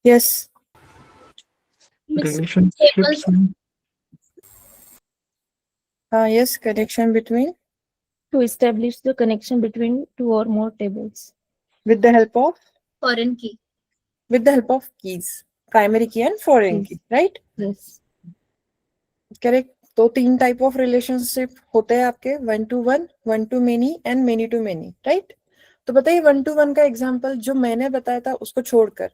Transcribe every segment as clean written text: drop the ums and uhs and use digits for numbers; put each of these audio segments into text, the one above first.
Yes. relationships Yes, connection between, To establish the connection between two or more tables. with the help of, foreign key. with the help of keys, primary key and foreign Yes. key, right? Yes. Correct. तो 3 type of relationship होते हैं आपके, 1 to 1, 1 to many and many to many, right? तो बताइए 1 to 1 का example जो मैंने बताया था उसको छोड़कर.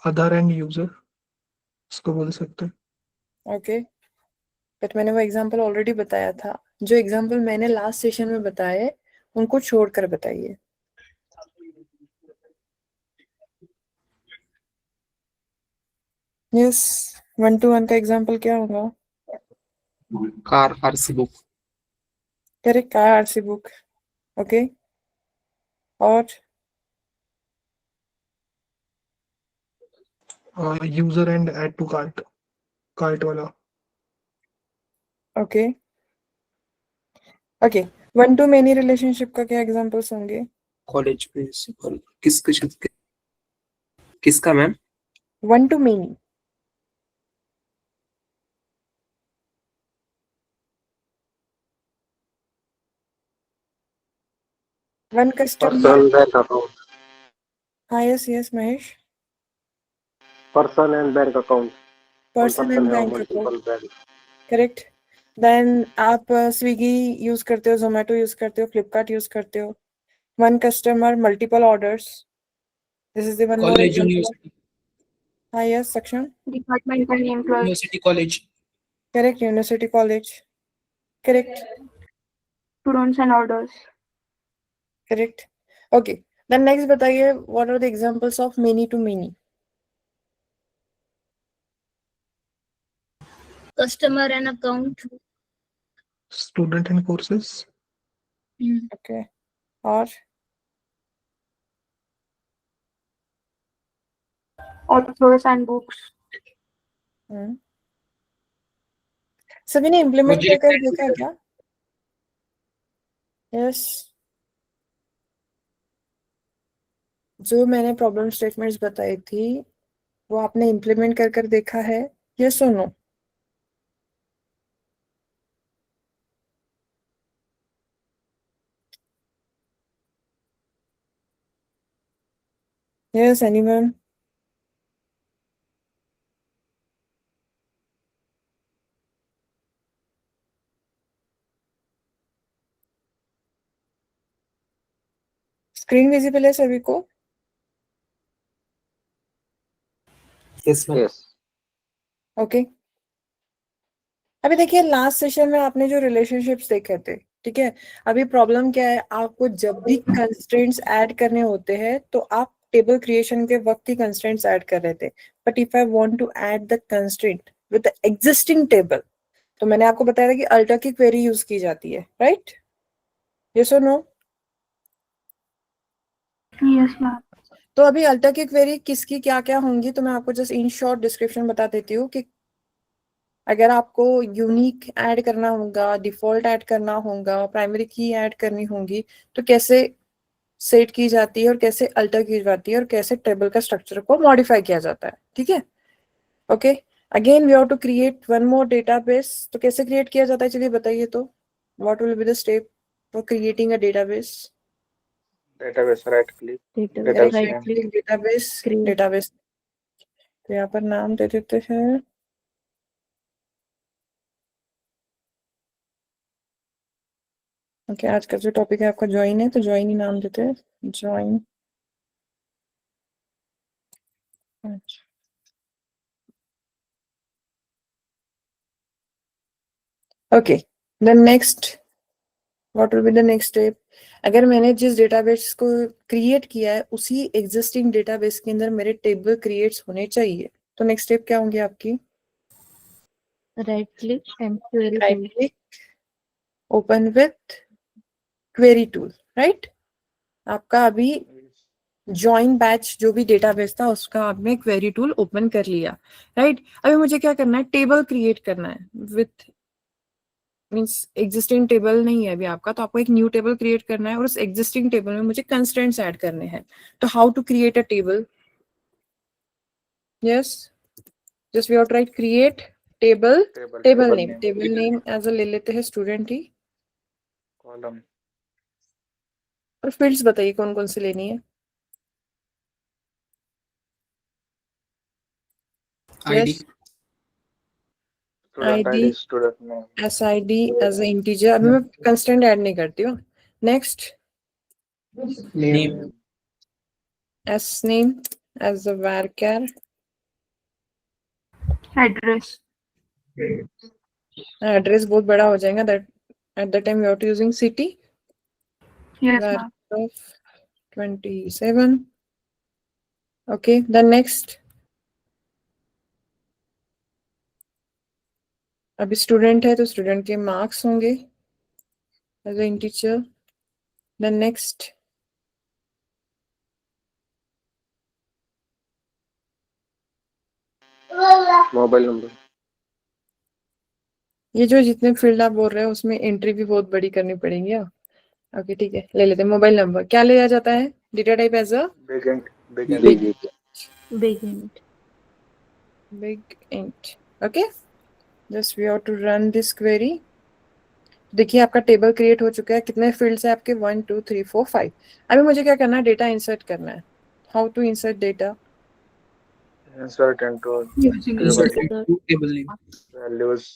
अदर एंड यूजर इसको बोल सकते हैं. ओके, बट मैंने वो एग्जांपल ऑलरेडी बताया था. जो एग्जांपल मैंने लास्ट सेशन में बताए उनको छोड़कर बताइए. यस, 1 to 1 का एग्जांपल क्या होगा? Car RC book. Correct, car RC book. Okay, और user and add to cart, cart वाला. Okay okay. 1 to many relationship का क्या एग्जांपल्स होंगे? College principal. किसका ma'am? 1 to many. One customer. Person bank account. Yes, Mahesh. Person and bank account. Person and have bank multiple account. bank. Correct. Then आप Swiggy use करते हो, Zomato use करते हो, Flipkart use करते हो. One customer, multiple orders. This is the one more college example. University. Yes, Sakshan. Department and employees. University college. Correct. University, college. Correct. Students and orders. Correct. Okay. Then next बताइए, what are the examples of many to many? Customer and account. Student and courses. Okay. और Authors and books. सभी ने implement मुझे कर देखा है क्या? Yes. जो मैंने प्रॉब्लम स्टेटमेंट्स बताई थी वो आपने इम्प्लीमेंट कर देखा है? यस और no? Yes, anyone? Screen visible है सभी को? Yes ma'am. Yes. ओके. अभी देखिए लास्ट सेशन में आपने जो रिलेशनशिप्स देखे थे, ठीक है, अभी प्रॉब्लम क्या है, आपको जब भी कंस्ट्रेंट्स ऐड करने होते हैं तो आप टेबल क्रिएशन के वक्त ही कंस्ट्रेंट्स ऐड कर रहे थे. But if I want to add the constraint with the existing table, तो मैंने आपको बताया था कि अल्टर की क्वेरी यूज की जाती है, राइट? यस और नो? Yes, ma'am. तो अभी अल्टर की क्वेरी किसकी क्या क्या होंगी, तो मैं आपको जस्ट इन शॉर्ट डिस्क्रिप्शन बता देती हूँ कि अगर आपको यूनिक ऐड करना होगा, डिफॉल्ट ऐड करना होगा, प्राइमरी की ऐड करनी होगी, तो कैसे सेट की जाती है और कैसे अल्टर की जाती है और कैसे टेबल का स्ट्रक्चर को मॉडिफाई किया जाता है, ठीक है? Okay. Again we have to create one more database. तो कैसे क्रिएट किया जाता है, चलिए बताइए. तो what will be the step for creating a database? Database right click. Database. Database Right name. click. Database. Create. Database. तो यहाँ पर नाम दे देते हैं. ओके, आज का जो टॉपिक है आपका ज्वाइन है, तो ज्वाइन ही नाम देते हैं. Join. Okay. Then next what will be the next step? अगर मैंने जिस डेटाबेस को क्रिएट किया है उसी एग्जिस्टिंग डेटाबेस के अंदर मेरे टेबल क्रिएट्स होने चाहिए, तो नेक्स्ट स्टेप क्या होंगी आपकी? Right click and query right tool. Click, open with query tool, right? आपका अभी ज्वाइन बैच जो भी डेटाबेस था उसका आपने क्वेरी टूल ओपन कर लिया, राइट? अभी मुझे क्या करना है, टेबल क्रिएट करना है विथ मीन्स एग्जिस्टिंग टेबल नहीं है अभी आपका, तो आपको एक न्यू टेबल क्रिएट करना है और उस एग्जिस्टिंग टेबल में मुझे कंस्ट्रेंट्स ऐड करने हैं. तो how to create a table? Yes, just we have to write create table, table name as a ले लेते हैं स्टूडेंट ही, कॉलम और फील्ड्स बताइए कौन कौन सी लेनी है. ID. Student ID, ID student name SID as a integer. अभी मैं कंस्टेंट ऐड नहीं करती हूँ. Next Name. S name as a varchar. Address. Address बहुत बड़ा हो जाएगा, that at the time you are using city. Yes, var ma'am. of 27. Okay, the next. अभी स्टूडेंट है तो स्टूडेंट के मार्क्स होंगे as a integer. The next mobile number ये जो जितने फील्ड आप बोल रहे हैं उसमें एंट्री भी बहुत बड़ी करनी पड़ेगी. ओके ठीक है, ले लेते हैं. मोबाइल नंबर क्या लिया जाता है? Data type as a big Big int. big int. Okay, just we have to run this query. देखिए आपका टेबल क्रिएट हो चुका है. कितने फील्ड्स है आपके? 1 2 3 4 5. अभी मुझे क्या करना है? डेटा इंसर्ट करना है. How to insert data? Insert into Using Insert Insert into table name. Values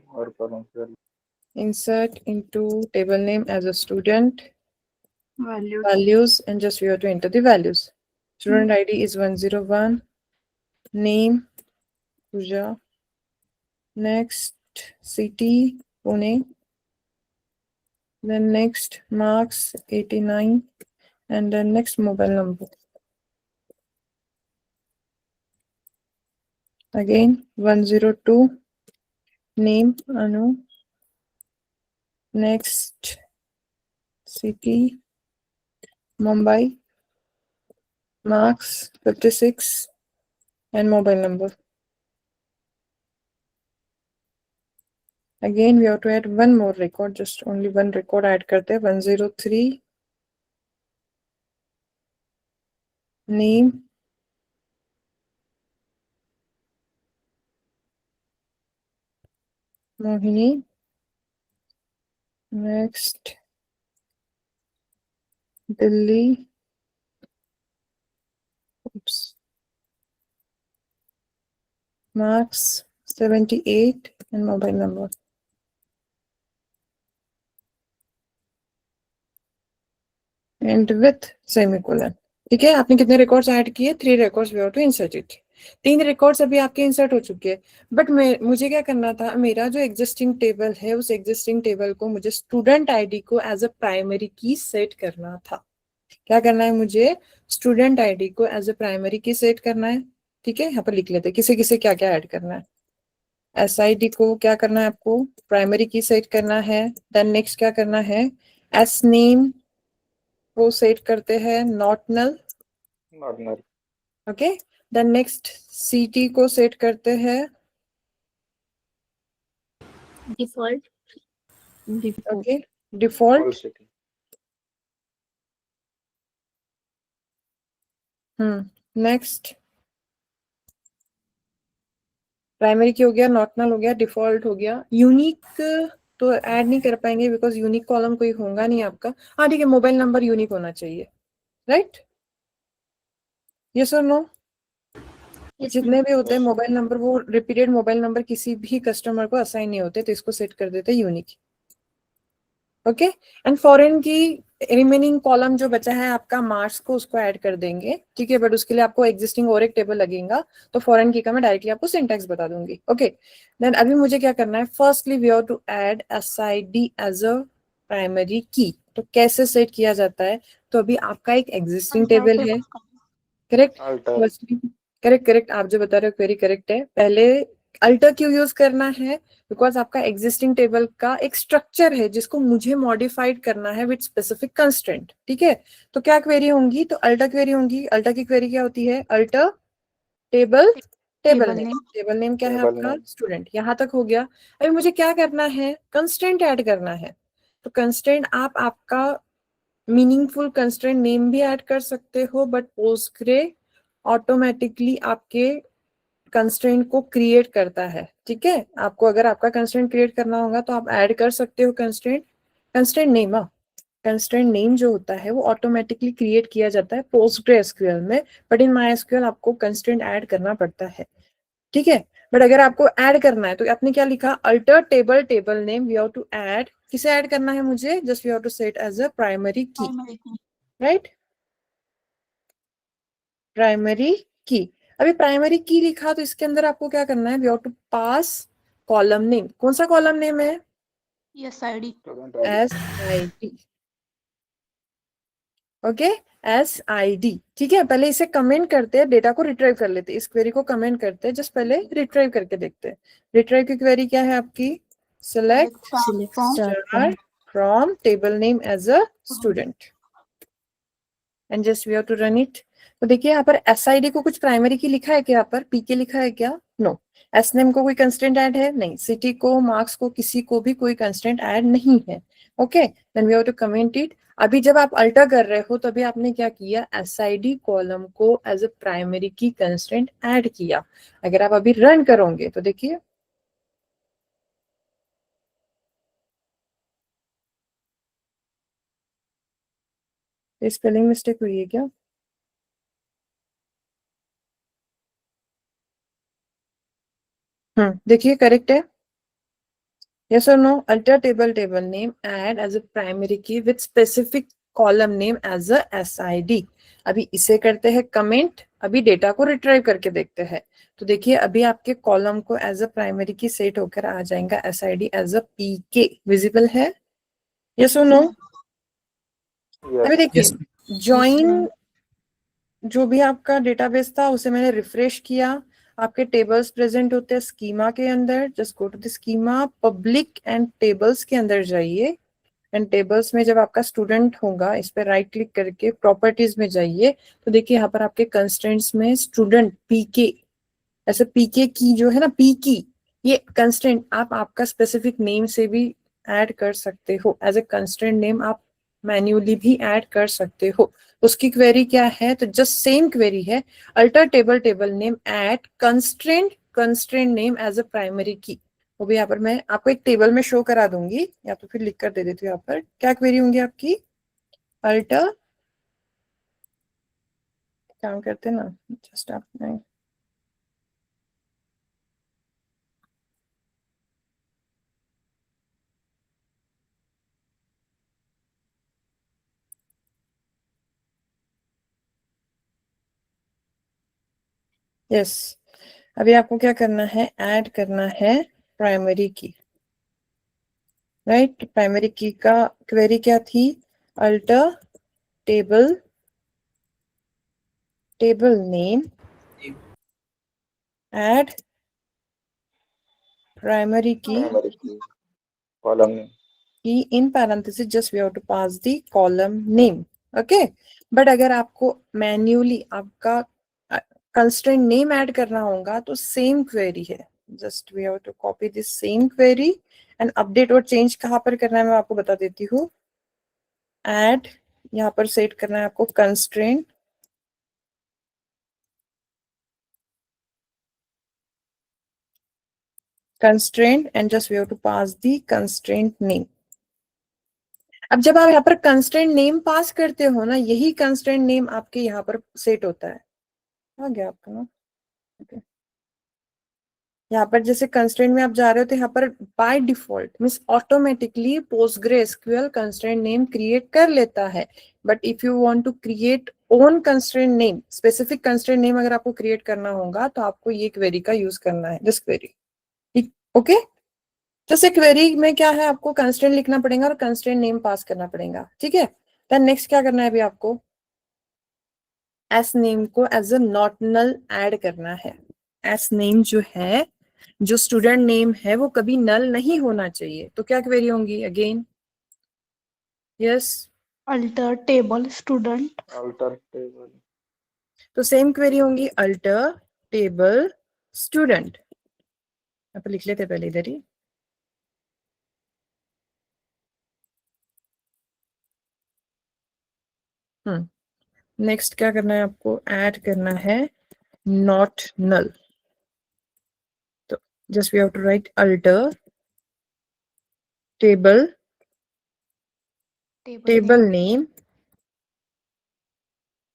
और column Insert into table name as a student values. values, and just we have to enter the values. Student ID is 101. Name Pooja. Next city Pune. Then next marks 89, and then next mobile number. Again 102. Name Anu. Next city Mumbai. Marks 56, and mobile number. Again we have to add one more record, just only one record add karte hain. 103. Name Mohini. Next Delhi. Oops. Marks 78, and mobile number. And with semicolon. ठीक है, आपने कितने records add किए? 3 records we have to insert it. 3 records अभी आपके insert हो चुके हैं. बट मुझे क्या करना था? मेरा जो एग्जिस्टिंग टेबल है उस एग्जिस्टिंग टेबल को मुझे स्टूडेंट आईडी को as a primary key set करना था. क्या करना है मुझे? स्टूडेंट आईडी को as a primary key set करना है. ठीक है, यहाँ पर लिख लेते हैं किसे किसे क्या क्या ऐड करना है. SID को क्या करना है? आपको प्राइमरी की सेट करना है. देन नेक्स्ट क्या करना है? S नेम को सेट करते हैं not null. Okay, then next CT को सेट करते हैं. Default. Okay, default. Next primary key हो गया, नॉट नल हो गया, डिफॉल्ट हो गया. यूनिक तो ऐड नहीं कर पाएंगे बिकॉज यूनिक कॉलम कोई होगा नहीं आपका. हाँ ठीक है, मोबाइल नंबर यूनिक होना चाहिए. राइट? यस और नो? Yes, जितने भी होते हैं मोबाइल नंबर, वो रिपीटेड मोबाइल नंबर किसी भी कस्टमर को असाइन नहीं होते, तो इसको सेट कर देते हैं यूनिक. ओके, एंड फॉरेन की रिमेनिंग कॉलम जो बचा है आपका मार्क्स को, उसको ऐड कर देंगे. ठीक है, बट उसके लिए आपको एग्जिस्टिंग और एक टेबल लगेगा, तो फॉरेन की का मैं डायरेक्टली आपको सिंटैक्स बता दूंगी. ओके, देन अभी मुझे क्या करना है? Firstly we have to add SID as a primary key. तो कैसे सेट किया जाता है? तो अभी आपका एक एग्जिस्टिंग टेबल है. Correct, correct correct. आप जो बता रहे हो क्वेरी करेक्ट है. पहले अल्टर क्यों यूज करना है? बिकॉज आपका एग्जिस्टिंग टेबल का एक स्ट्रक्चर है जिसको मुझे मॉडिफाइड करना है विद स्पेसिफिक कंस्ट्रेंट. ठीक है, तो क्या क्वेरी होंगी? तो अल्टर क्वेरी होंगी. अल्टर की क्वेरी क्या होती है? Alter table table Table name. name. Table name क्या है Table आपका? name. स्टूडेंट। यहाँ तक हो गया। अभी मुझे क्या करना है? कंस्ट्रेंट ऐड करना है। तो कंस्ट्रेंट आप आपका मीनिंगफुल कंस्ट्रेंट नेम भी ऐड कर सकते हो, बट पोस्टग्रे ऑटोमेटिकली आपके कंस्ट्रेंट को क्रिएट करता है। ठीक है, आपको अगर आपका कंस्ट्रेंट क्रिएट करना होगा तो आप ऐड कर सकते हो constraint. Constraint name, constraint name जो होता है वो ऑटोमेटिकली क्रिएट किया जाता है पोस्टग्रेसक्यूएल में, बट इन मायस्क्यूएल आपको कंस्ट्रेंट ऐड करना पड़ता है। ठीक है, बट अगर आपको ऐड करना है तो आपने क्या लिखा? Alter table table name, we have to add. किसे ऐड करना है मुझे? Just we have to set as a primary key, Primary key. Right? Primary key. अभी प्राइमरी की लिखा तो इसके अंदर आपको क्या करना है? We have to pass column name. कौन सा कॉलम नेम है? Yes, ID. Student ID. SID। Okay, SID। ठीक है, पहले इसे कमेंट करते हैं, डेटा को रिट्राइव कर लेते हैं। इस क्वेरी को कमेंट करते हैं, जस्ट पहले रिट्राइव करके देखते हैं। रिट्राइव की क्वेरी क्या है आपकी? Select Select From star star from table name as a student and just we have to run it। तो देखिए यहाँ पर SID को कुछ प्राइमरी की लिखा है क्या? यहाँ पर PK लिखा है क्या? नो। एस नेम को कोई कंस्टेंट ऐड है? नहीं। सिटी को, मार्क्स को, किसी को भी कोई कंस्टेंट ऐड नहीं है। Okay, then we have to comment it. अभी जब आप अल्टर कर रहे हो तभी आपने क्या किया? SID कॉलम को एज अ प्राइमरी की कंस्टेंट ऐड किया। अगर आप अभी रन करोगे तो देखिए स्पेलिंग मिस्टेक हुई है क्या? देखिए करेक्ट है। Yes or no? Alter table name, add as a primary key with specific column name as a SID। अभी इसे करते हैं कमेंट। अभी डेटा को रिट्राइव करके देखते हैं। तो देखिए अभी आपके कॉलम को as a primary key set होकर आ जाएगा SID as a PK। Visible है? यस और नो? अभी Yes. देखिए Yes. ज्वाइन जो भी आपका डेटाबेस था उसे मैंने रिफ्रेश किया। आपके टेबल्स प्रेजेंट होते हैं स्कीमा के अंदर। Just go to the schema, public and tables के अंदर जाइए। एंड टेबल्स में जब आपका स्टूडेंट होगा इस पर राइट क्लिक करके प्रॉपर्टीज में जाइए। तो देखिए यहाँ पर आपके कंस्ट्रेंट्स में स्टूडेंट PK, ऐसे PK की जो है ना, पी की, ये कंस्ट्रेंट आप आपका स्पेसिफिक नेम से भी ऐड कर सकते हो। एज ए कंस्ट्रेंट नेम आप मैन्युअली भी ऐड कर सकते हो। उसकी क्वेरी क्या है? तो जस्ट सेम क्वेरी है, alter table table name add constraint name as a primary key. वो भी यहाँ पर मैं आपको एक टेबल में शो करा दूंगी, या तो फिर लिख कर दे देती हूँ। यहाँ पर क्या क्वेरी होंगी आपकी? अल्टर, काम करते ना, जस्ट आप यस। अभी आपको क्या करना है? ऐड करना है प्राइमरी की, राइट? प्राइमरी की का क्वेरी क्या थी? Alter table name add primary key Primary key. Column name. Key in parenthesis just we have to pass the column name. Okay, but अगर आपको मैन्युअली आपका कंस्ट्रेंट नेम ऐड करना होगा तो सेम क्वेरी है। Just we have to copy this same query and update और change कहाँ पर करना है मैं आपको बता देती हूँ। ऐड, यहाँ पर सेट करना है आपको constraint and just we have to pass the constraint name. अब जब आप यहाँ पर कंस्ट्रेंट नेम पास करते हो ना, यही कंस्ट्रेंट नेम आपके यहाँ पर सेट होता है। आ गया आपका ना? okay. यहाँ पर जैसे कंस्ट्रेंट में आप जा रहे हो तो यहाँ पर by default means automatically PostgreSQL constraint name create कर लेता है। But if you want to create own constraint name, specific constraint name अगर आपको क्रिएट करना होगा तो आपको ये क्वेरी का यूज करना है, दिस क्वेरी। ओके, जैसे क्वेरी में क्या है, आपको कंस्ट्रेंट लिखना पड़ेगा और कंस्ट्रेंट नेम पास करना पड़ेगा। ठीक है, देन नेक्स्ट क्या करना है? अभी आपको एस नेम को as a not null add करना है। एस नेम जो है, जो स्टूडेंट नेम है, वो कभी नल नहीं होना चाहिए। तो क्या क्वेरी होंगी? Again yes, Alter table student. Alter table. तो सेम क्वेरी होंगी, अल्टर टेबल स्टूडेंट, आप लिख लेते पहले इधर ही। नेक्स्ट क्या करना है आपको, ऐड करना है नॉट नल। तो just we have to write alter table name.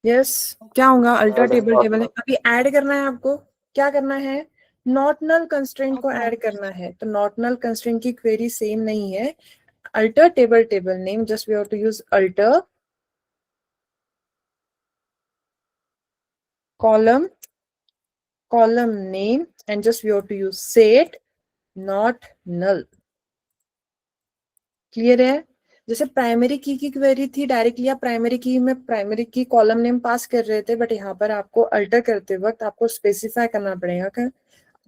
Yes, क्या होगा alter Add table not table. null. अभी ऐड करना है आपको, क्या करना है, नॉट नल कंस्ट्रेंट को Not null. ऐड करना है। तो नॉट नल कंस्ट्रेंट की क्वेरी सेम नहीं है। Alter table name, just we have to use alter column name and just we have to use set not null। Clear है? जैसे primary की क्वेरी थी, डायरेक्टली आप प्राइमरी की में प्राइमरी की कॉलम नेम पास कर रहे थे, बट यहाँ पर आपको अल्टर करते वक्त आपको स्पेसिफाई करना पड़ेगा कि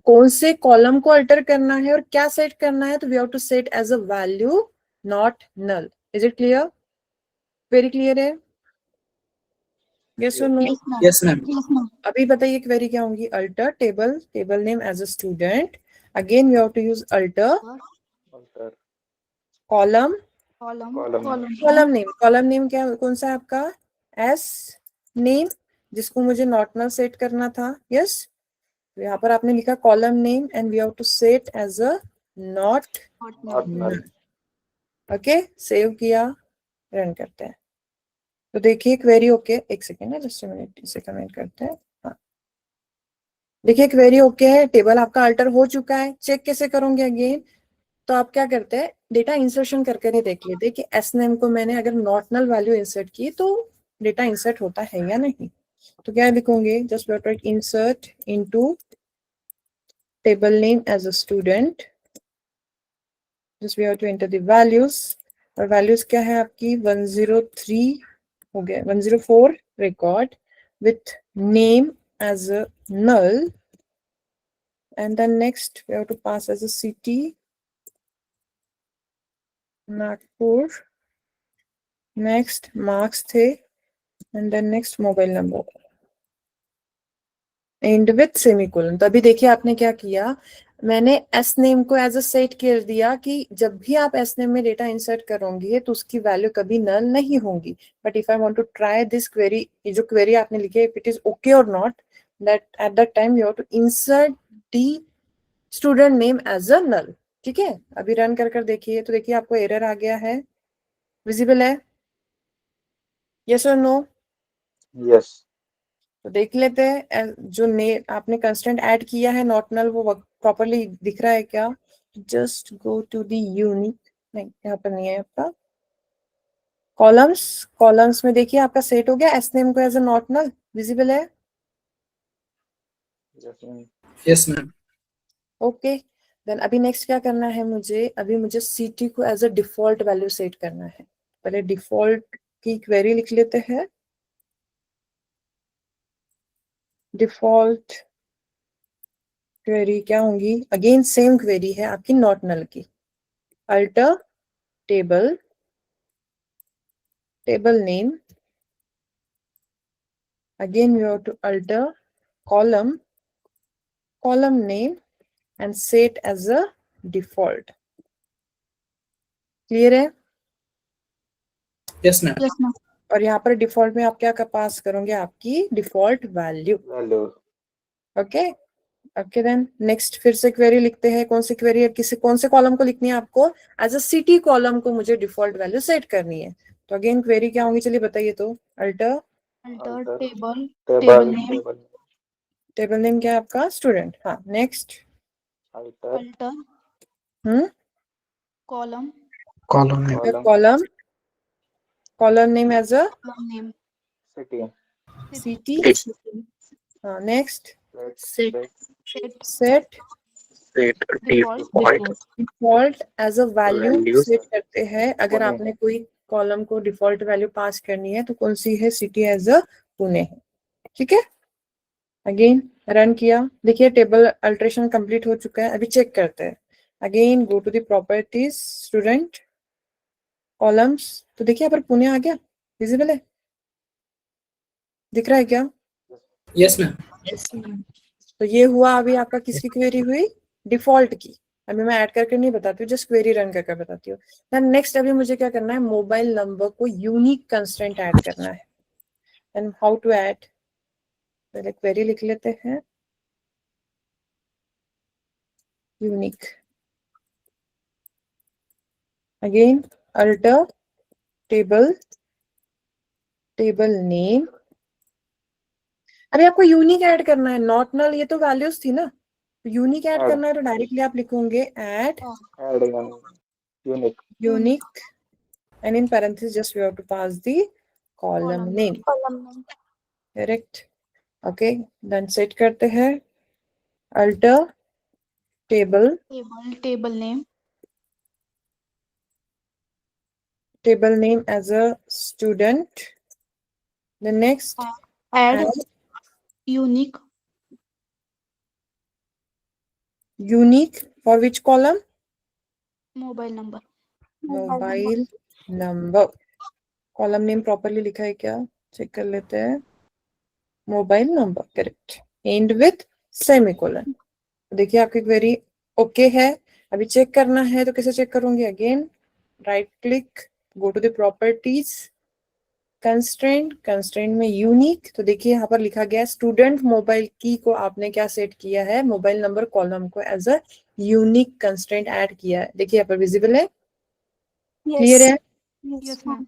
कौन से कॉलम को अल्टर करना है और क्या सेट करना है। तो we have to set as a value not null. Is it clear? Very clear है? यस और no? Yes, ma'am. Yes, ma'am. Yes, ma'am. अभी बताइए क्वेरी क्या होगी, alter table name as a student. Again we have to use alter Alter column column. Column name क्या कौन सा है आपका, एस नेम, जिसको मुझे नॉट नल सेट करना था। यस, यहाँ पर आपने लिखा column name and we have to set as a not Not null. Okay. Save किया, रन करते हैं। तो देखिए क्वेरी ओके, एक सेकेंड है, जस्ट मिनट इसे कमेंट करते हैं। हाँ, देखिए क्वेरी ओके है, टेबल आपका अल्टर हो चुका है। चेक कैसे करोगे अगेन, तो आप क्या करते हैं, डेटा इंसर्शन करके नहीं देख लेते कि एस नेम को मैंने अगर नॉट नल वैल्यू इंसर्ट की तो डेटा इंसर्ट होता है या नहीं। तो क्या लिखोगे, just write insert into table name as a student. Just we have to enter the values, और वैल्यूज क्या है आपकी 103 हो गया, 104 record with name as a null, and then next we have to pass as a city Nagpur, next marks थे, and then next mobile number end with semicolon। तो अभी देखिए आपने क्या किया, मैंने एस नेम को एज अ सेट कर दिया कि जब भी आप एस नेम में डेटा इंसर्ट करोगे तो उसकी वैल्यू कभी नल नहीं होगी। But if I want to try this query, ये जो क्वेरी आपने लिखी है, इफ इट इज ओके और not, that at that time you have to insert the student name as a null. ठीक है, अभी रन कर देखिए, तो देखिए आपको एरर आ गया है, विजिबल है? यस और नो? Yes. तो देख लेते हैं जो आपने कंस्टेंट ऐड किया है नॉट नल, वो प्रॉपरली दिख रहा है क्या। Just go to the unique, नहीं यहाँ पर नहीं है आपका कॉलम्स में देखिए आपका सेट हो गया एस नेम को as a not null, visible है? Yes, ma'am. Yes, ma'am. Okay, then अभी नेक्स्ट क्या करना है मुझे, अभी मुझे सिटी को as a default value set करना है। पहले डिफॉल्ट की क्वेरी लिख लेते हैं। डिफॉल्ट क्वेरी क्या होंगी, अगेन सेम क्वेरी है आपकी नॉट नल की। Alter table name, again you have to alter column name and set as a default। Clear है? Yes, ma'am. Yes, ma'am. और यहाँ पर डिफॉल्ट में आप क्या पास करोगे, आपकी default value. Value. Okay okay, then next फिर से क्वेरी लिखते हैं। कौन सी क्वेरी है, कौन से कॉलम को लिखनी है आपको, एज अ सिटी कॉलम को मुझे डिफॉल्ट वैल्यू सेट करनी है। तो अगेन क्वेरी क्या होगी, चलिए बताइए। तो alter Alter table Table. Table name क्या है आपका, स्टूडेंट। हाँ, next Alter column column column name as a name city. City. हाँ, next Set. Set default default as a value Value. Set करते हैं। अगर पुणे। आपने कोई कॉलम को डिफॉल्ट वैल्यू पास करनी है तो कौन सी है, सिटी एज अ पुणे है। ठीक है, अगेन रन किया, देखिए टेबल अल्ट्रेशन कंप्लीट हो चुका है। अभी चेक करते हैं, again go to the properties, student columns. तो देखिए यहाँ पर पुणे आ गया, विजिबल है, दिख रहा है क्या? Yes, ma'am. तो ये हुआ अभी आपका किसकी क्वेरी हुई, डिफॉल्ट की। अभी मैं ऐड करके नहीं बताती हूँ, जस्ट क्वेरी रन करके बताती हूँ। देन नेक्स्ट अभी मुझे क्या करना है, मोबाइल नंबर को यूनिक कंस्ट्रेंट ऐड करना है। एंड हाउ टू ऐड, पहले क्वेरी लिख लेते हैं, unique, again alter table, table name. अरे आपको यूनिक ऐड करना है, नॉट नल, ये तो वैल्यूज थी ना, तो यूनिक ऐड Add. करना है तो डायरेक्टली आप लिखोगे add Add one unique. unique, and in parentheses just we have to pass the column name, column name, correct? Okay, then set करते हैं alter table, table name, table name as a student. The next add add unique, unique for which column, mobile number, mobile number. column name properly लिखा है क्या, check कर लेते हैं, mobile number, correct, and with semicolon. देखिए आपकी query okay है। अभी चेक करना है तो कैसे चेक करूंगी, again right click, go to the properties, constraint, constraint में यूनिक, तो देखिए यहाँ पर लिखा गया स्टूडेंट मोबाइल की को आपने क्या सेट किया है, मोबाइल नंबर कॉलम को as a unique constraint add किया है। देखिए यहाँ पर विजिबल है, क्लियर है, yes ma'am,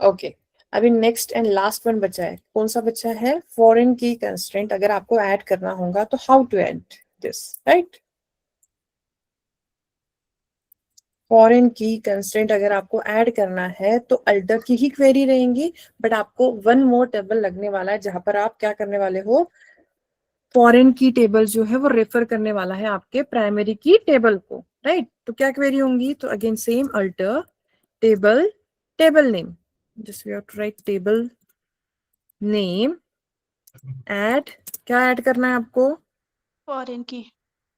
ओके। अभी नेक्स्ट एंड लास्ट वन बचा है, कौन सा बचा है, फॉरेन की कंस्ट्रेंट अगर आपको ऐड करना होगा तो how to add this, right? Foreign key constraint अगर आपको ऐड करना है तो अल्टर की ही क्वेरी रहेंगी, बट आपको वन मोर टेबल लगने वाला है जहां पर आप क्या करने वाले हो, फॉरेन की टेबल जो है वो रेफर करने वाला है आपके प्राइमरी की टेबल को, राइट? तो क्या क्वेरी होंगी, तो again same alter table, table name, just we have to write table name, add, क्या ऐड करना है आपको, foreign key,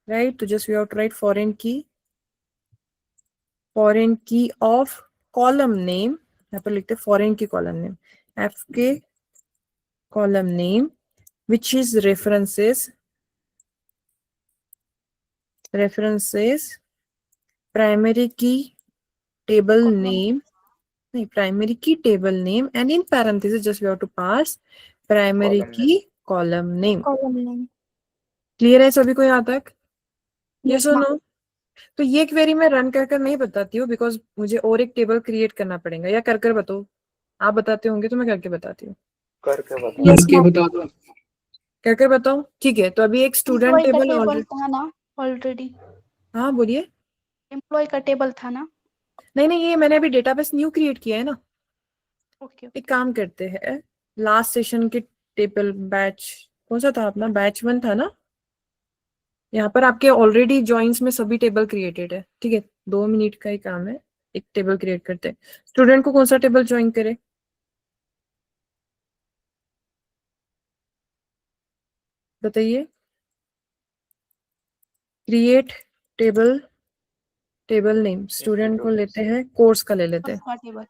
राइट? तो just we have to write foreign key, foreign key of column name, यहाँ पर लिखते हैं foreign key column name, F K column name which is references, references primary key table name, नहीं primary key table name and in parenthesis just we have to pass primary Column की column name. column name, clear है सभी को यहाँ तक, ये Yes, सुनो। तो ये क्वेरी मैं रन कर कर नहीं बताती हूँ, बिकॉज मुझे और एक टेबल क्रिएट करना पड़ेगा, या कर कर बताओ, आप बताते होंगे तो मैं करके बताती हूँ, करके बता. करके बता दो। कर कर बताओ, ठीक है? तो अभी एक स्टूडेंट employee का टेबल टेबल ऑलरेडी, था ना ऑलरेडी, हाँ बोलिए, एम्प्लॉय का टेबल था ना, नहीं नहीं ये मैंने अभी डेटाबेस न्यू क्रिएट किया है ना। ओके एक काम करते हैं, लास्ट सेशन के टेबल बैच कौन सा था अपना, बैच 1 था ना, यहाँ पर आपके ऑलरेडी जॉइंस में सभी टेबल क्रिएटेड है, ठीक है? 2 मिनट का ही काम है, एक टेबल क्रिएट करते हैं। स्टूडेंट को कौन सा टेबल ज्वाइन करे, बताइए, create table, table name, student को लेते हैं, कोर्स का ले लेते हैं, का टेबल,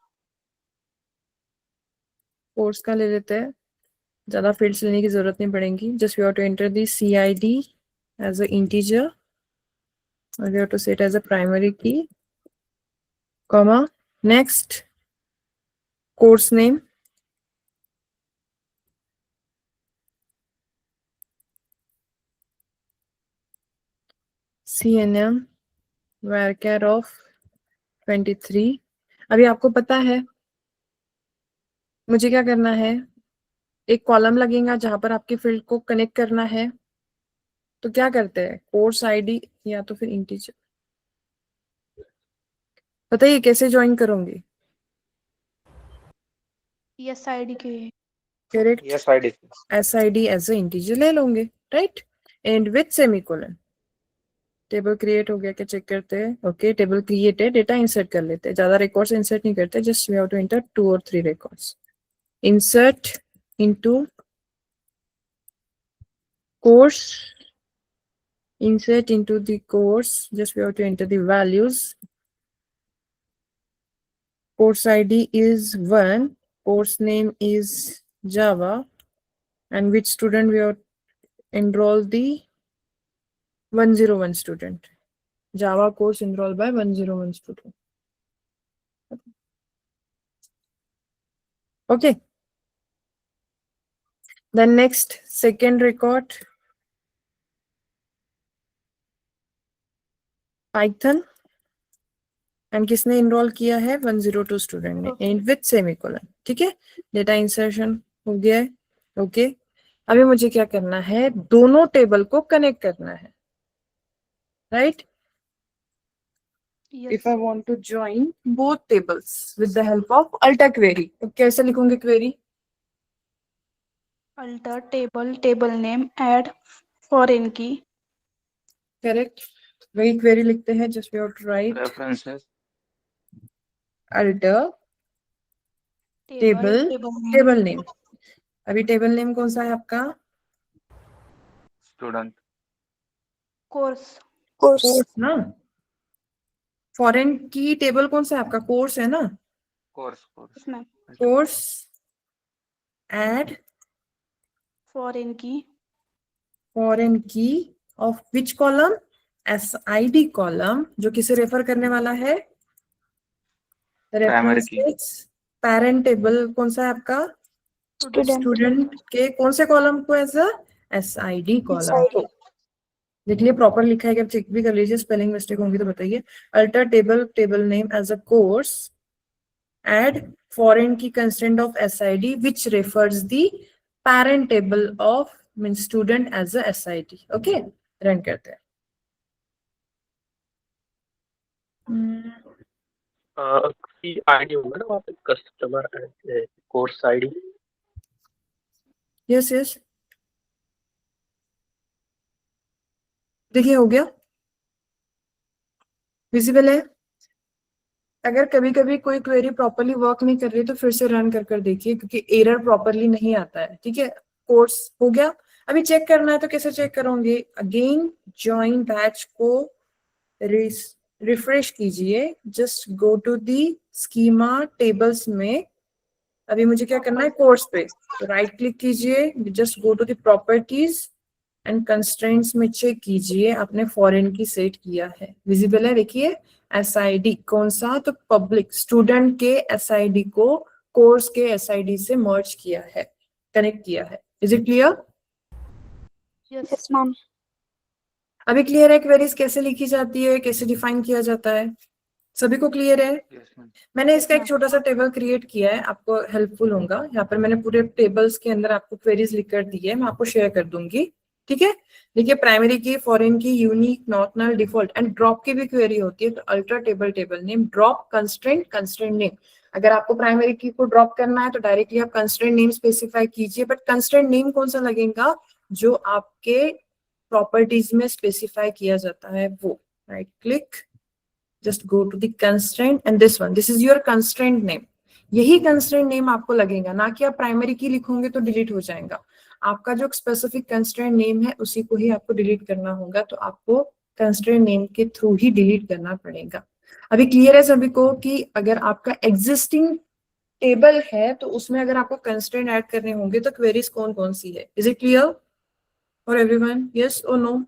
कोर्स का ले लेते हैं, ज्यादा फील्ड्स लेने की जरूरत नहीं पड़ेगी, just we have to enter the CID as a integer, we have to set as a primary key, comma, next course name, CNM varchar of 23। अभी आपको पता है मुझे क्या करना है, एक कॉलम लगेगा जहां पर आपके फील्ड को कनेक्ट करना है, तो क्या करते हैं, कोर्स ID या तो फिर इंटीजर, बताइए कैसे ज्वाइन करूंगी, yes id के, correct, Yes, ID. SID as a integer ले लोगे, right? And with semicolon, table create हो गया क्या, चेक करते हैं, ओके टेबल क्रिएट है, डेटा इंसर्ट कर लेते हैं, ज्यादा रिकॉर्ड्स इंसर्ट नहीं करते, just we have to enter 2 और 3 records, insert into course, insert into the course, just we have to enter the values, course ID is 1, course name is Java, and which student we have enroll the 101 student. Java course enrolled by 101 student. Okay. Then next, second record, Python. And किसने enroll किया है? 102 student ने, Okay. and with semicolon. ठीक है? Data insertion हो गया है. Okay. अभी मुझे क्या करना है? दोनों टेबल को कनेक्ट करना है. Right? Yes. If I want to join both tables with the help of alter query, तो कैसे लिखूंगी query? Alter table, table name, add foreign key. Correct. वही query लिखते हैं. Just we have to write References. alter table table name. अभी table name कौन सा है आपका? Student. Course. Course ना. Foreign की table कौन सा है आपका? Course है ना. Course. Yes, ma'am. Course add Foreign key. foreign key of which column? SID column. जो किसे रेफर करने वाला है? Primary key. References. Parent table कौन सा है आपका? स्टूडेंट के कौन से कॉलम को? एज SID कॉलम को. देख लिए प्रॉपर लिखा है कि आप चेक भी कर लीजिए. स्पेलिंग मिस्टेक होंगी तो बताइए. Alter table table name as a course add foreign key constraint of SID which refers the parent table of mean student as a SID. Okay, run करते हैं. आईडी होगा ना वहाँ पे, customer course ID. Yes yes, देखिए हो गया, visible है. अगर कभी कभी कोई क्वेरी प्रॉपरली वर्क नहीं कर रही तो फिर से रन कर देखिए, क्योंकि एरर प्रॉपरली नहीं आता है. ठीक है, कोर्स हो गया. अभी चेक करना है तो कैसे चेक करोगे? अगेन जॉइन बैच को रिफ्रेश कीजिए. Just go to the schema tables में. अभी मुझे क्या करना है? कोर्स पे तो राइट क्लिक कीजिए. Just go to the properties and constraints में चेक कीजिए आपने फॉरेन की सेट किया है. विजिबल है, देखिए. SID कौन सा? तो पब्लिक स्टूडेंट के SID को कोर्स के SID से मर्ज किया है, कनेक्ट किया है. Is it clear? Yes, ma'am. अभी क्लियर है क्वेरीज कैसे लिखी जाती है, कैसे डिफाइन किया जाता है? सभी को क्लियर है? Yes, ma'am. मैंने इसका एक छोटा सा टेबल क्रिएट किया है, आपको हेल्पफुल होगा. यहाँ पर मैंने पूरे टेबल्स के अंदर आपको क्वेरीज लिख कर दी है, मैं आपको शेयर कर दूंगी. ठीक है, देखिए primary key, foreign key, unique, not null, default and drop की भी क्वेरी होती है. तो alter table table name, drop, constraint, constraint name. अगर आपको प्राइमरी की को ड्रॉप करना है तो डायरेक्टली आप कंस्ट्रेंट नेम स्पेसिफाई कीजिए. बट कंस्ट्रेंट नेम कौन सा लगेगा? जो आपके प्रॉपर्टीज में स्पेसिफाई किया जाता है वो. Right click, just go to the constraint and this one, this is your constraint name. यही constraint name आपको लगेगा, ना कि आप प्राइमरी की लिखोगे तो डिलीट हो जाएगा. आपका जो स्पेसिफिक constraint name है उसी को ही आपको डिलीट करना होगा. तो आपको constraint name के थ्रू ही डिलीट करना पड़ेगा. अभी क्लियर है सभी को कि अगर आपका एग्जिस्टिंग टेबल है तो उसमें अगर आपको constraint ऐड करने होंगे तो क्वेरीज कौन कौन सी है? Is it clear for everyone? Yes और नो?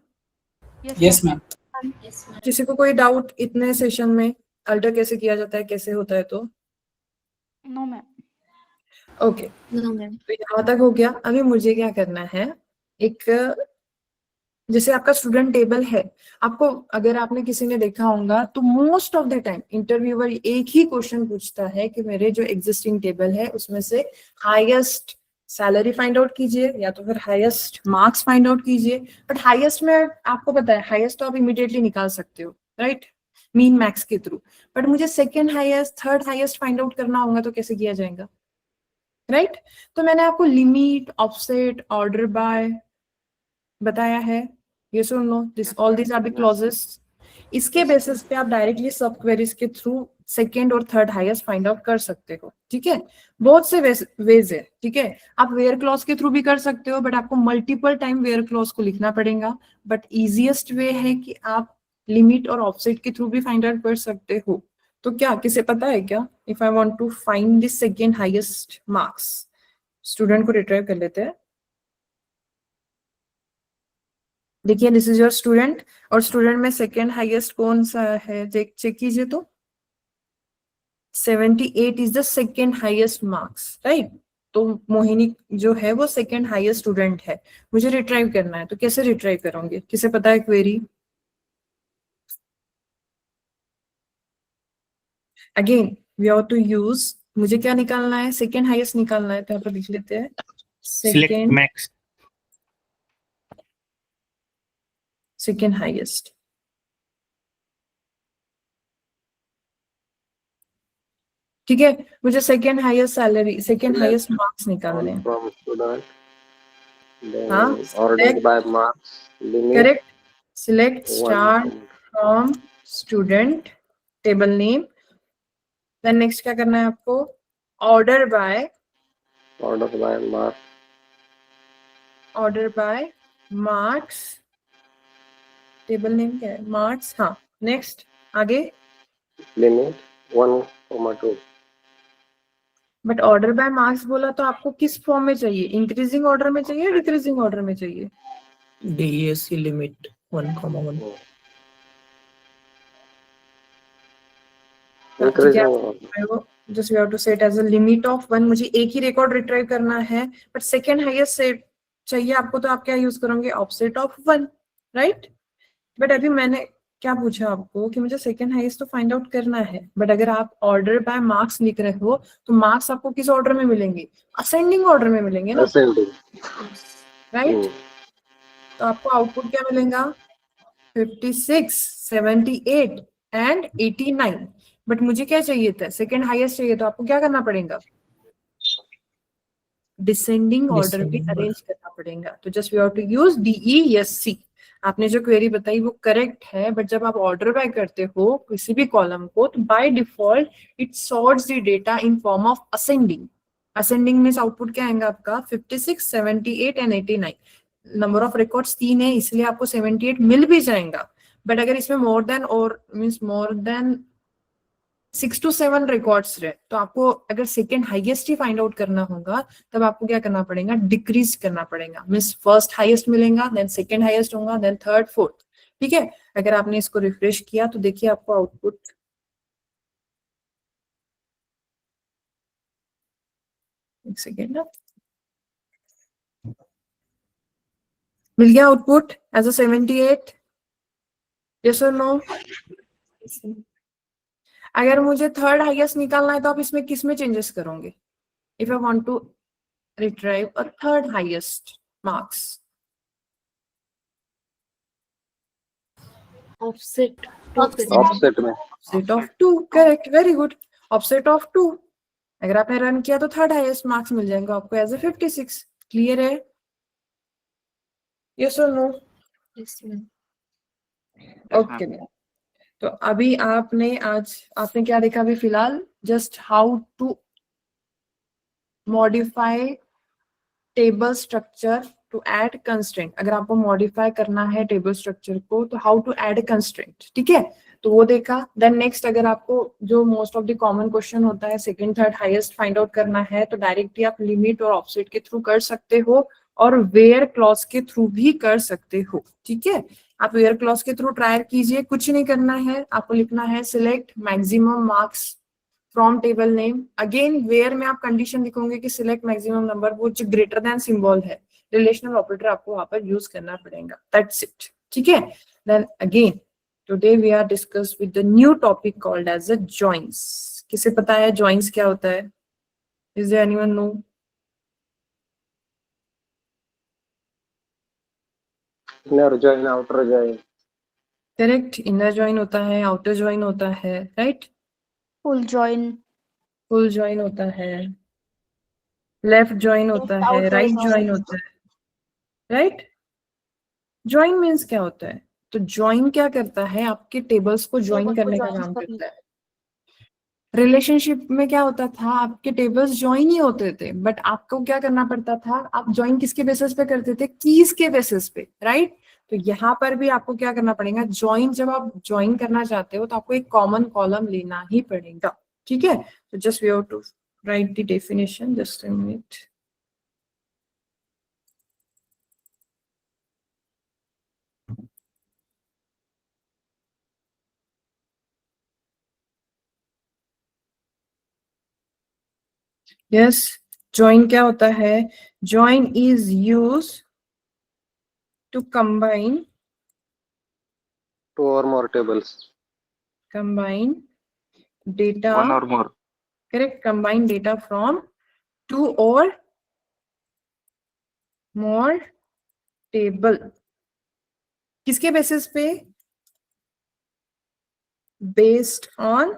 Yes, ma'am. किसी को कोई डाउट इतने सेशन में अल्टर कैसे किया जाता है, कैसे होता है? तो No, ma'am. ओके, तो यहाँ तक हो गया. अभी मुझे क्या करना है? एक जैसे आपका स्टूडेंट टेबल है, आपको अगर आपने किसी ने देखा होगा तो most of the time interviewer एक ही क्वेश्चन पूछता है कि मेरे जो एग्जिस्टिंग टेबल है उसमें से हाईएस्ट सैलरी फाइंड आउट कीजिए या तो फिर हाईएस्ट मार्क्स फाइंड आउट कीजिए. बट हाईएस्ट में आपको पता है हाईएस्ट तो आप इमीडिएटली निकाल सकते हो, राइट, मीन मैक्स के थ्रू. बट मुझे second highest, third highest find out करना होगा तो कैसे किया जाएगा? राइट, तो मैंने आपको लिमिट, ऑफसेट, ऑर्डर बाय बताया है. यस और no? This all these are the clauses. इसके बेसिस पे आप डायरेक्टली सब क्वेरीज के थ्रू सेकेंड और थर्ड हाईएस्ट फाइंड आउट कर सकते हो. ठीक है, बहुत से वेज है. ठीक है, आप वेयर क्लॉज के थ्रू भी कर सकते हो, बट आपको मल्टीपल टाइम वेयर क्लॉज को लिखना पड़ेगा. बट इजीएस्ट वे है कि आप लिमिट और ऑफसेट के थ्रू भी फाइंड आउट कर सकते हो. तो क्या किसे पता है क्या? If I want to find this second highest marks, student को रिट्राइव कर लेते हैं. देखिए दिस इज योर स्टूडेंट, और स्टूडेंट में सेकेंड हाईएस्ट कौन सा है, चेक कीजिए तो 78 is the second highest marks, right. तो मोहिनी जो है वो सेकेंड हाईएस्ट स्टूडेंट है, मुझे रिट्राइव करना है, तो कैसे रिट्राइव करोगे, किसे पता है query? Again we have to use, मुझे क्या निकालना है, सेकेंड हाईएस्ट निकालना है, तो यहाँ पर लिख लेते हैं सेकेंड मैक्स सेकेंड हाईएस्ट। ठीक है, मुझे second highest salary, second highest marks निकालने हैं। From student, then हाँ, ordered by marks, limit correct, select 1, star from student, table name, then next क्या करना है आपको, order by marks, marks, table name क्या है, मार्क्स, हाँ। नेक्स्ट आगे, limit 1, 2. But order by marks बोला तो आपको किस फॉर्म में चाहिए, इंक्रीजिंग ऑर्डर में चाहिए, डिक्रीजिंग ऑर्डर में चाहिए? DESC limit 1,1. Just we have to set as a limit of 1, मुझे एक ही रिकॉर्ड रिट्राइव करना है, बट सेकेंड हाईएस्ट सेट चाहिए आपको, तो आप क्या यूज करोगे, ऑफसेट ऑफ 1, राइट। बट अभी मैंने क्या पूछा आपको कि मुझे सेकेंड हाईएस्ट तो फाइंड आउट करना है, बट अगर आप ऑर्डर बाय मार्क्स लिख रहे हो तो मार्क्स आपको किस ऑर्डर में मिलेंगे, असेंडिंग ऑर्डर में मिलेंगे ना, Ascending. राइट। तो आपको आउटपुट क्या मिलेगा, 56, 78 एंड 89, बट मुझे क्या चाहिए था, सेकेंड हाईएस्ट चाहिए, तो आपको क्या करना पड़ेगा, डिसेंडिंग ऑर्डर भी Descending अरेंज करना पड़ेगा। तो just we have to use DESC। आपने जो क्वेरी बताई वो करेक्ट है, बट जब आप ऑर्डर बाय करते हो किसी भी कॉलम को, तो by default it sorts the data in form of ascending. Ascending means output क्या आएगा आपका, 56, 78 एंड 89। नंबर ऑफ रिकॉर्ड्स 3 है, इसलिए आपको 78 मिल भी जाएगा, बट अगर इसमें मोर देन और means more than 6 to 7 records रहे, तो आपको अगर सेकेंड हाईएस्ट ही फाइंड आउट करना होगा, तब आपको क्या करना पड़ेगा, डिक्रीज करना पड़ेगा, मींस फर्स्ट हाईएस्ट मिलेगा, देन सेकेंड हाईएस्ट होगा, देन थर्ड, फोर्थ। ठीक है, अगर आपने इसको रिफ्रेश किया तो देखिए आपको आउटपुट, एक सेकेंड ना, मिल गया आउटपुट एज अ 78, यस और नो। अगर मुझे थर्ड हाईएस्ट निकालना है तो आप इसमें किस में चेंजेस करोगे, if I want to retrieve a third highest marks, Offset. Offset में offset of 2, correct, very good, offset of 2। अगर आपने रन किया तो थर्ड हाईएस्ट मार्क्स मिल जाएंगे आपको एज ए 56। क्लियर है, यस और no? Yes, ma'am. Okay ma'am. तो अभी आपने क्या देखा अभी फिलहाल, just how to modify table structure to add constraint. अगर आपको मॉडिफाई करना है टेबल स्ट्रक्चर को, तो हाउ टू ऐड कंस्ट्रेंट, ठीक है, तो वो देखा। देन नेक्स्ट, अगर आपको जो most of the common question होता है, second third highest find out करना है, तो डायरेक्टली आप लिमिट और ऑफसेट के थ्रू कर सकते हो, और वेयर क्लॉज के थ्रू भी कर सकते हो। ठीक है, आप वेयर क्लॉज के थ्रू ट्राई कीजिए, कुछ नहीं करना है, आपको लिखना है select maximum marks from table name. Again where में आप कंडीशन लिखोगे कि सिलेक्ट मैक्सिमम नंबर, वो जो ग्रेटर देन सिंबल है, रिलेशनल ऑपरेटर आपको वहां पर यूज करना पड़ेगा, दैट्स इट। ठीक है, then again today we are discuss with the new topic called as a joins. किसे पता है जॉइंस क्या होता है? Is there anyone know? inner join, outer join, correct, inner join होता है, आउटर जॉइन होता है, right, full join, full join होता है, लेफ्ट जॉइन होता है, राइट जॉइन होता है, राइट। जॉइन मीन्स क्या होता है? तो जॉइन क्या करता है, आपके टेबल्स को ज्वाइन करने का काम करता है। रिलेशनशिप में क्या होता था, आपके टेबल्स ज्वाइन ही होते थे, बट आपको क्या करना पड़ता था, आप ज्वाइन किसके बेसिस पे करते थे, कीज के बेसिस पे, राइट। तो यहाँ पर भी आपको क्या करना पड़ेगा, ज्वाइन, जब आप ज्वाइन करना चाहते हो तो आपको एक कॉमन कॉलम लेना ही पड़ेगा। ठीक है, तो just we have to write the definition, just a minute. Yes, join क्या होता है? Join is use to combine Two or more tables. data. One or more. Correct, combine data from two or more table. किसके basis पे? Based on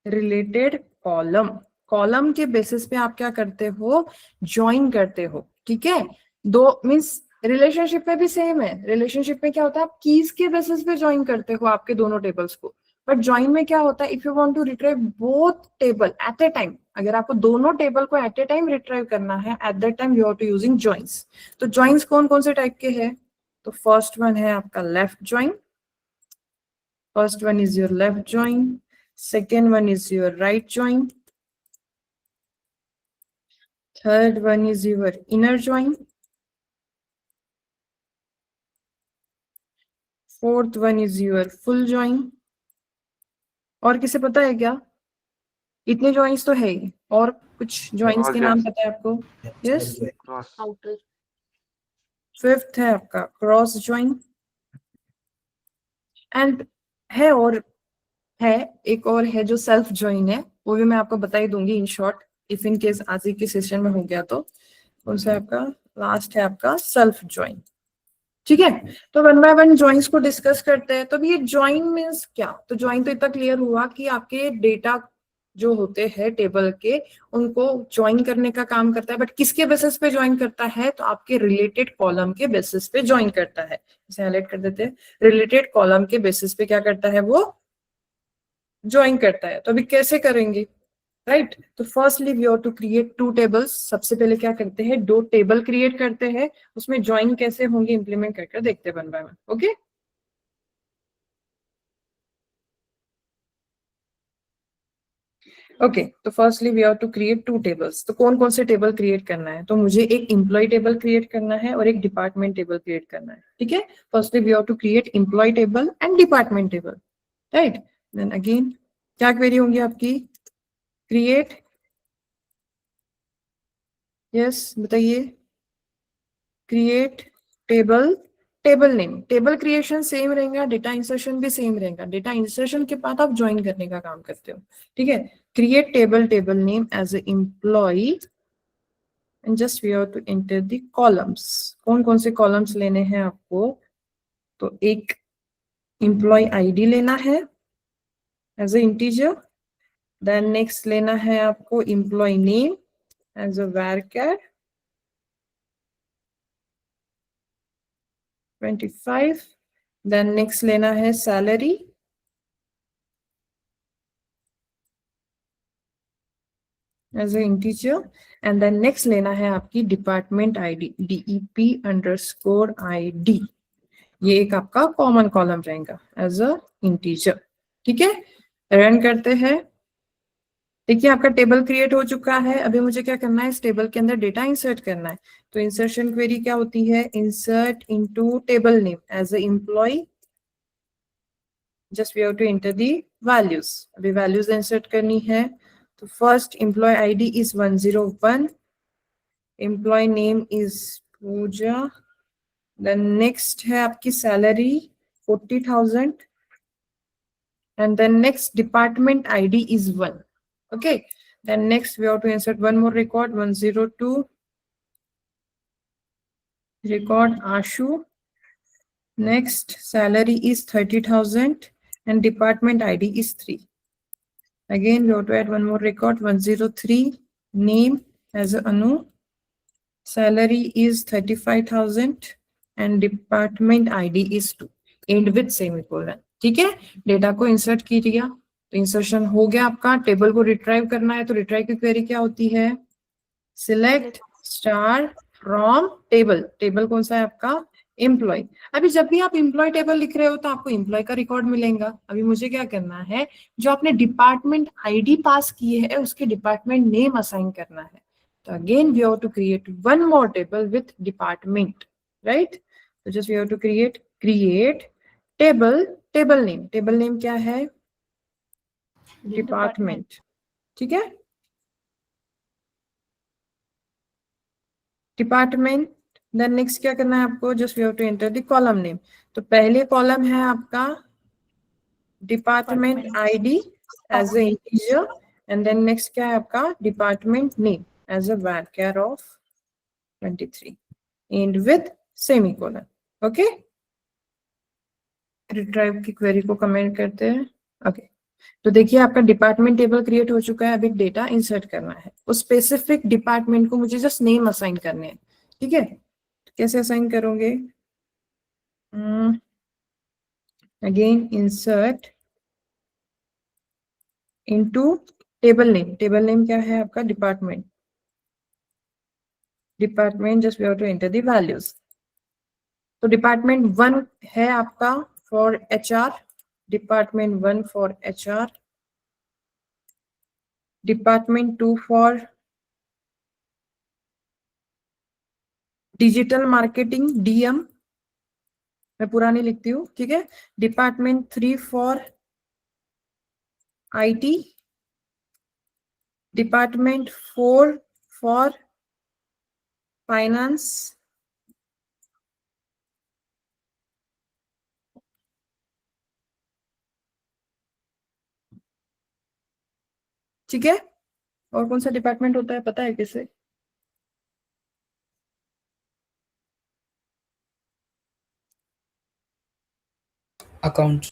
related column. Column के basis पे आप क्या करते हो? ज्वाइन करते हो। ठीक है, दो मीन्स रिलेशनशिप में भी सेम है। रिलेशनशिप में क्या होता है? आप कीज के बेसिस पे ज्वाइन करते हो आपके दोनों टेबल्स को। बट ज्वाइन में क्या होता है? If you want to retrieve both table at a time, अगर आपको दोनों टेबल को एट ए टाइम रिट्राइव करना है, at that time you are to using joins. तो ज्वाइंस कौन कौन से टाइप के हैं? तो फर्स्ट वन है आपका left join. First one is your left join, second one is your right join, third one is your inner join, fourth one is your full join। और किसे पता है क्या? इतने joins तो है ही, और कुछ joins Cross के नाम join. पता है आपको? Yes, Cross. Outer. fifth है आपका क्रॉस join, एंड है और है एक और है जो सेल्फ ज्वाइन है, वो भी मैं आपको बता ही दूंगी in short, if in case आज ही के सेशन में हो गया तो। कौन सा आपका लास्ट है? आपका सेल्फ ज्वाइन। ठीक है, तो वन बाय वन ज्वाइंस को डिस्कस करते हैं। तो अभी ये ज्वाइन मींस क्या? तो ज्वाइन तो इतना क्लियर हुआ कि आपके डेटा जो होते हैं टेबल के, उनको ज्वाइन करने का काम करता है। बट किसके बेसिस पे ज्वाइन करता है? तो आपके रिलेटेड कॉलम के बेसिस पे ज्वाइन करता है। इसे हाईलाइट कर देते हैं। रिलेटेड कॉलम के बेसिस पे क्या करता है? वो ज्वाइन करता है। तो अभी कैसे करेंगे? राइट, तो firstly we have to create two tables. सबसे पहले क्या करते हैं? दो टेबल क्रिएट करते हैं। उसमें ज्वाइन कैसे होंगे इंप्लीमेंट करके देखते हैं one by one. Okay, okay, तो firstly we have to create two tables. तो कौन कौन से टेबल क्रिएट करना है? तो मुझे एक एम्प्लॉय टेबल क्रिएट करना है और एक डिपार्टमेंट टेबल क्रिएट करना है। ठीक है, firstly we have to create employee table and department table. Right, then again क्या क्वेरी होंगी आपकी? क्रिएट, यस बताइए, create table, table name. Table creation same रहेगा, डेटा इंसर्शन भी सेम रहेगा। डेटा इंसर्शन के बाद आप ज्वाइन करने का काम करते हो। ठीक है, create table, table name as a employee and just we have to enter the columns. कौन कौन से कॉलम्स लेने हैं आपको? तो एक एम्प्लॉय आईडी लेना है as a integer, then next लेना है आपको employee name as a varchar 25, then next लेना है salary as a integer, and then next लेना है आपकी डिपार्टमेंट आईडी DEP_ID। ये एक आपका कॉमन कॉलम रहेगा एज अ इंटीजर। ठीक है, रन करते हैं। देखिए आपका टेबल क्रिएट हो चुका है। अभी मुझे क्या करना है? इस टेबल के अंदर डेटा इंसर्ट करना है। तो इंसर्शन क्वेरी क्या होती है? Insert into table name as a employee, just we have to enter the values. अभी वैल्यूज इंसर्ट करनी है। तो first employee ID is 101, employee name is Pooja, then next है आपकी salary 40,000, and then next department ID is 1. Okay, then next we have to insert one more record, 102, record Ashu, next salary is 30,000 and department ID is 3. Again we have to add one more record, 103, name as Anu, salary is 35,000 and department ID is 2. End with semicolon. ठीक है, data को insert कीजिए। तो insertion हो गया आपका। Table को retrieve करना है, तो रिट्राइव की क्वेरी क्या होती है? Select star from table. Table कौन सा है आपका? एम्प्लॉय। अभी जब भी आप एम्प्लॉय टेबल लिख रहे हो तो आपको एम्प्लॉय का रिकॉर्ड मिलेगा। अभी मुझे क्या करना है? जो आपने डिपार्टमेंट आईडी पास किए है उसके डिपार्टमेंट नेम असाइन करना है। तो again we have to create one more table with department. Right, तो just we have to create table, table name. Table name क्या है? डिपार्टमेंट। ठीक है। डिपार्टमेंट, देन नेक्स्ट क्या करना है आपको, just we have to enter the column name. तो पहले कॉलम है आपका department ID as a integer, and then next क्या है आपका department name as a varchar of 23 and with semicolon. Okay, retrieve की क्वेरी को कमेंट करते हैं। ओके, तो देखिए आपका डिपार्टमेंट टेबल क्रिएट हो चुका है। अभी डेटा इंसर्ट करना है, उस स्पेसिफिक डिपार्टमेंट को मुझे जस्ट नेम असाइन करने हैं। ठीक है, कैसे असाइन करोगे, again insert into table name. Table name क्या है आपका department, department just we have to enter the values. तो डिपार्टमेंट 1 है आपका for HR, department 1 for HR, department 2 for digital marketing DM, मैं पूरा नहीं लिखती हूँ, ठीक है। Department 3 for IT, department 4 for finance, ठीक है। और कौन सा डिपार्टमेंट होता है पता है किसे, अकाउंट।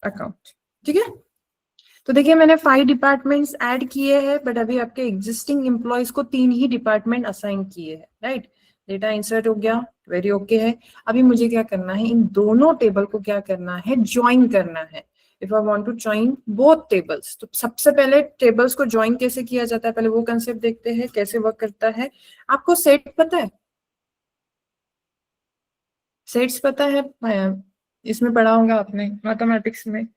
अकाउंट, ठीक है। तो देखिए मैंने 5 डिपार्टमेंट्स ऐड किए हैं, बट अभी आपके एग्जिस्टिंग एम्प्लॉयज को 3 ही डिपार्टमेंट असाइन किए हैं, राइट। डेटा इंसर्ट हो गया, वेरी ओके है। अभी मुझे क्या करना है, इन दोनों टेबल को क्या करना है, ज्वाइन करना है। If I want to join both tables, तो सबसे पहले टेबल्स को ज्वाइन कैसे किया जाता है, पहले वो कंसेप्ट देखते हैं कैसे वर्क करता है। आपको सेट पता है, सेट्स पता है, इसमें पढ़ा होगा आपने मैथमेटिक्स में,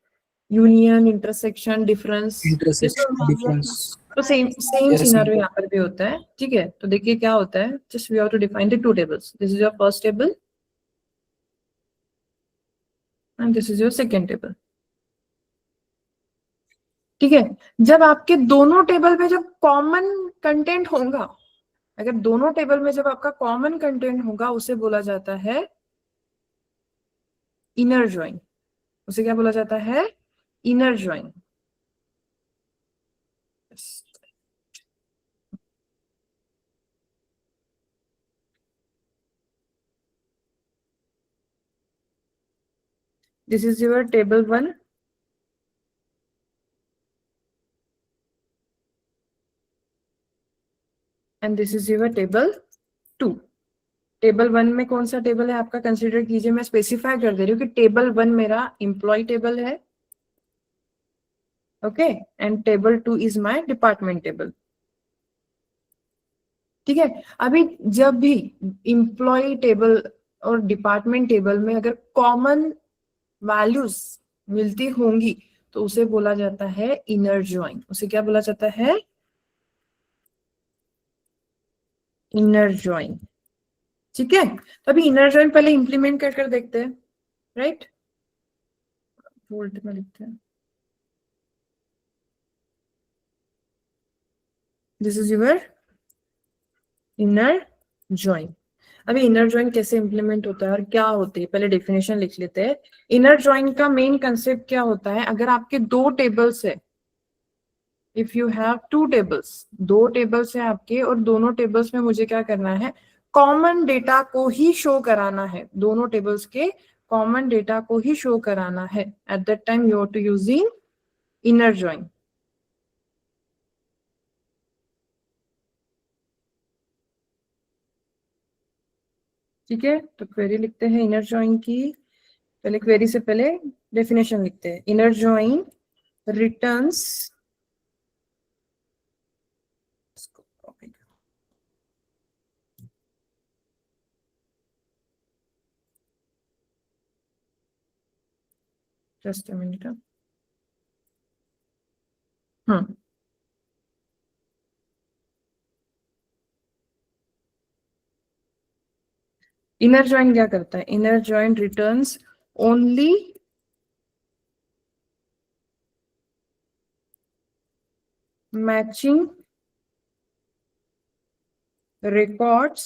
union, intersection, difference. Intersection, difference. तो same same Yes, scenario ma'am. यहाँ पर भी होता है, ठीक है। तो देखिए क्या होता है, just we have to define the 2 tables. This is your first table and this is your second table, ठीक है। जब आपके दोनों टेबल में जब कॉमन कंटेंट होगा, अगर दोनों टेबल में जब आपका कॉमन कंटेंट होगा, उसे बोला जाता है इनर ज्वाइन। उसे क्या बोला जाता है, inner join. This is your table 1 and this is your table 2। Table 1 में कौन सा टेबल है आपका, कंसीडर कीजिए, मैं स्पेसिफाई कर दे रही हूँ कि टेबल 1 मेरा एम्प्लॉय टेबल है, okay, and table 2 is my department table, ठीक है। अभी जब भी एम्प्लॉय टेबल और डिपार्टमेंट टेबल में अगर कॉमन वैल्यूज मिलती होंगी, तो उसे बोला जाता है इनर ज्वाइन। उसे क्या बोला जाता है, इनर ज्वाइन, ठीक है। तो अभी इनर ज्वाइन पहले इंप्लीमेंट कर देखते हैं, राइट। बोल्ड में लिखते हैं, this is your inner join. अभी इनर ज्वाइन कैसे इंप्लीमेंट होता है और क्या होती है, पहले डेफिनेशन लिख लेते हैं। इनर ज्वाइन का मेन कंसेप्ट क्या होता है, अगर आपके 2 टेबल्स है, if you have 2 tables, 2 tables है आपके, और दोनों टेबल्स में मुझे क्या करना है, कॉमन डेटा को ही शो कराना है, दोनों टेबल्स के कॉमन डेटा को ही शो कराना है, at that time you are to using inner join, ठीक है। तो क्वेरी लिखते हैं इनर ज्वाइन की, पहले क्वेरी से पहले डेफिनेशन लिखते हैं। Inner join returns, just a minute, inner join क्या करता है, inner join returns only matching records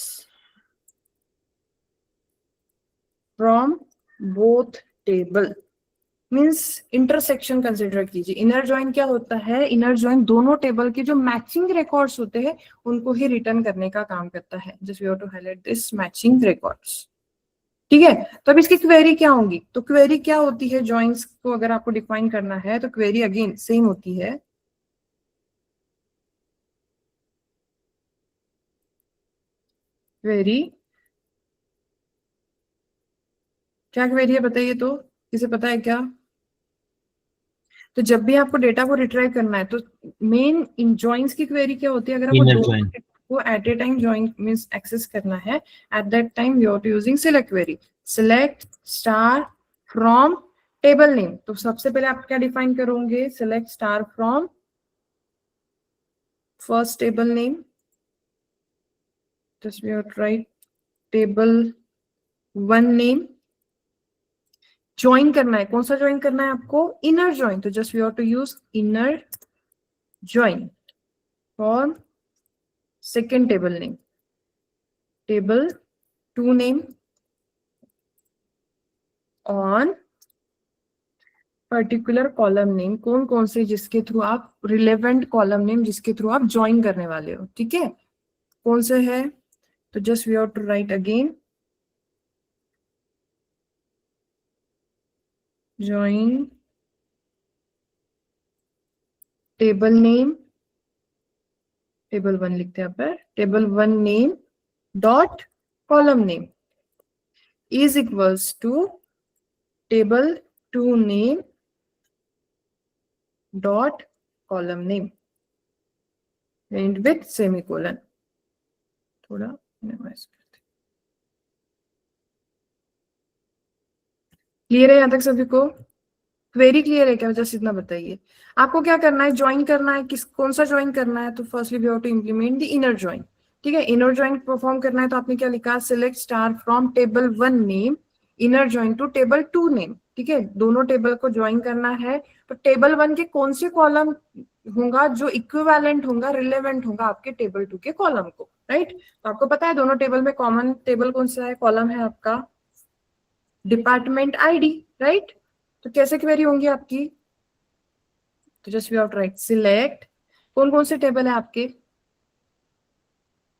from both table means intersection consider कीजिए। इनर जॉइन क्या होता है? इनर जॉइन दोनों टेबल के जो मैचिंग रिकॉर्ड्स होते हैं उनको ही रिटर्न करने का काम करता है। Just we have to highlight this matching records. ठीक है, तो अब इसकी क्वेरी क्या होंगी? तो क्वेरी क्या होती है? जॉइंस को अगर आपको डिफाइन करना है तो क्वेरी अगेन सेम होती है। क्वेरी क्या क्वेरी है बताइए तो, किसे पता है क्या? तो जब भी आपको डेटा को रिट्राइव करना है तो मेन इन जॉइंस की क्वेरी क्या होती है? अगर आपको दोनों को at a time join means access करना है, at that time you are to using select query. Select star from table name. तो सबसे पहले आप क्या डिफाइन करोगे? Select star from first table name, just we have to write table one name. Join करना है, कौन सा ज्वाइन करना है आपको? Inner join. तो just we have to use inner join for second table name, table two name on particular column name. कौन कौन से जिसके थ्रू आप रिलेवेंट कॉलम नेम जिसके थ्रू आप ज्वाइन करने वाले हो। ठीक है, कौन से है? तो just we have to write again join table name, table one लिखते हैं यहाँ पर, table one name dot column name is equals to table two name dot column name and with semicolon. थोड़ा मिनिमाइज करते। क्लियर है यहाँ तक सभी को? क्वेरी क्लियर है क्या? जस्ट इतना बताइए। आपको क्या करना है? ज्वाइन करना है। किस कौन सा ज्वाइन करना है? तो firstly we have to implement the inner join. ठीक है, इनर ज्वाइन परफॉर्म करना है तो आपने क्या लिखा? Select star from table one name inner join to table two name. ठीक है, दोनों टेबल को ज्वाइन करना है तो टेबल वन के कौन से कॉलम होगा जो इक्विवेलेंट होगा, रिलेवेंट होगा आपके टेबल टू के कॉलम को। राइट, तो आपको पता है दोनों टेबल में कॉमन टेबल कौन सा है? कॉलम है आपका डिपार्टमेंट आईडी। राइट, तो कैसे क्वेरी होंगी आपकी? तो just we have to write select कौन कौन से टेबल है आपके।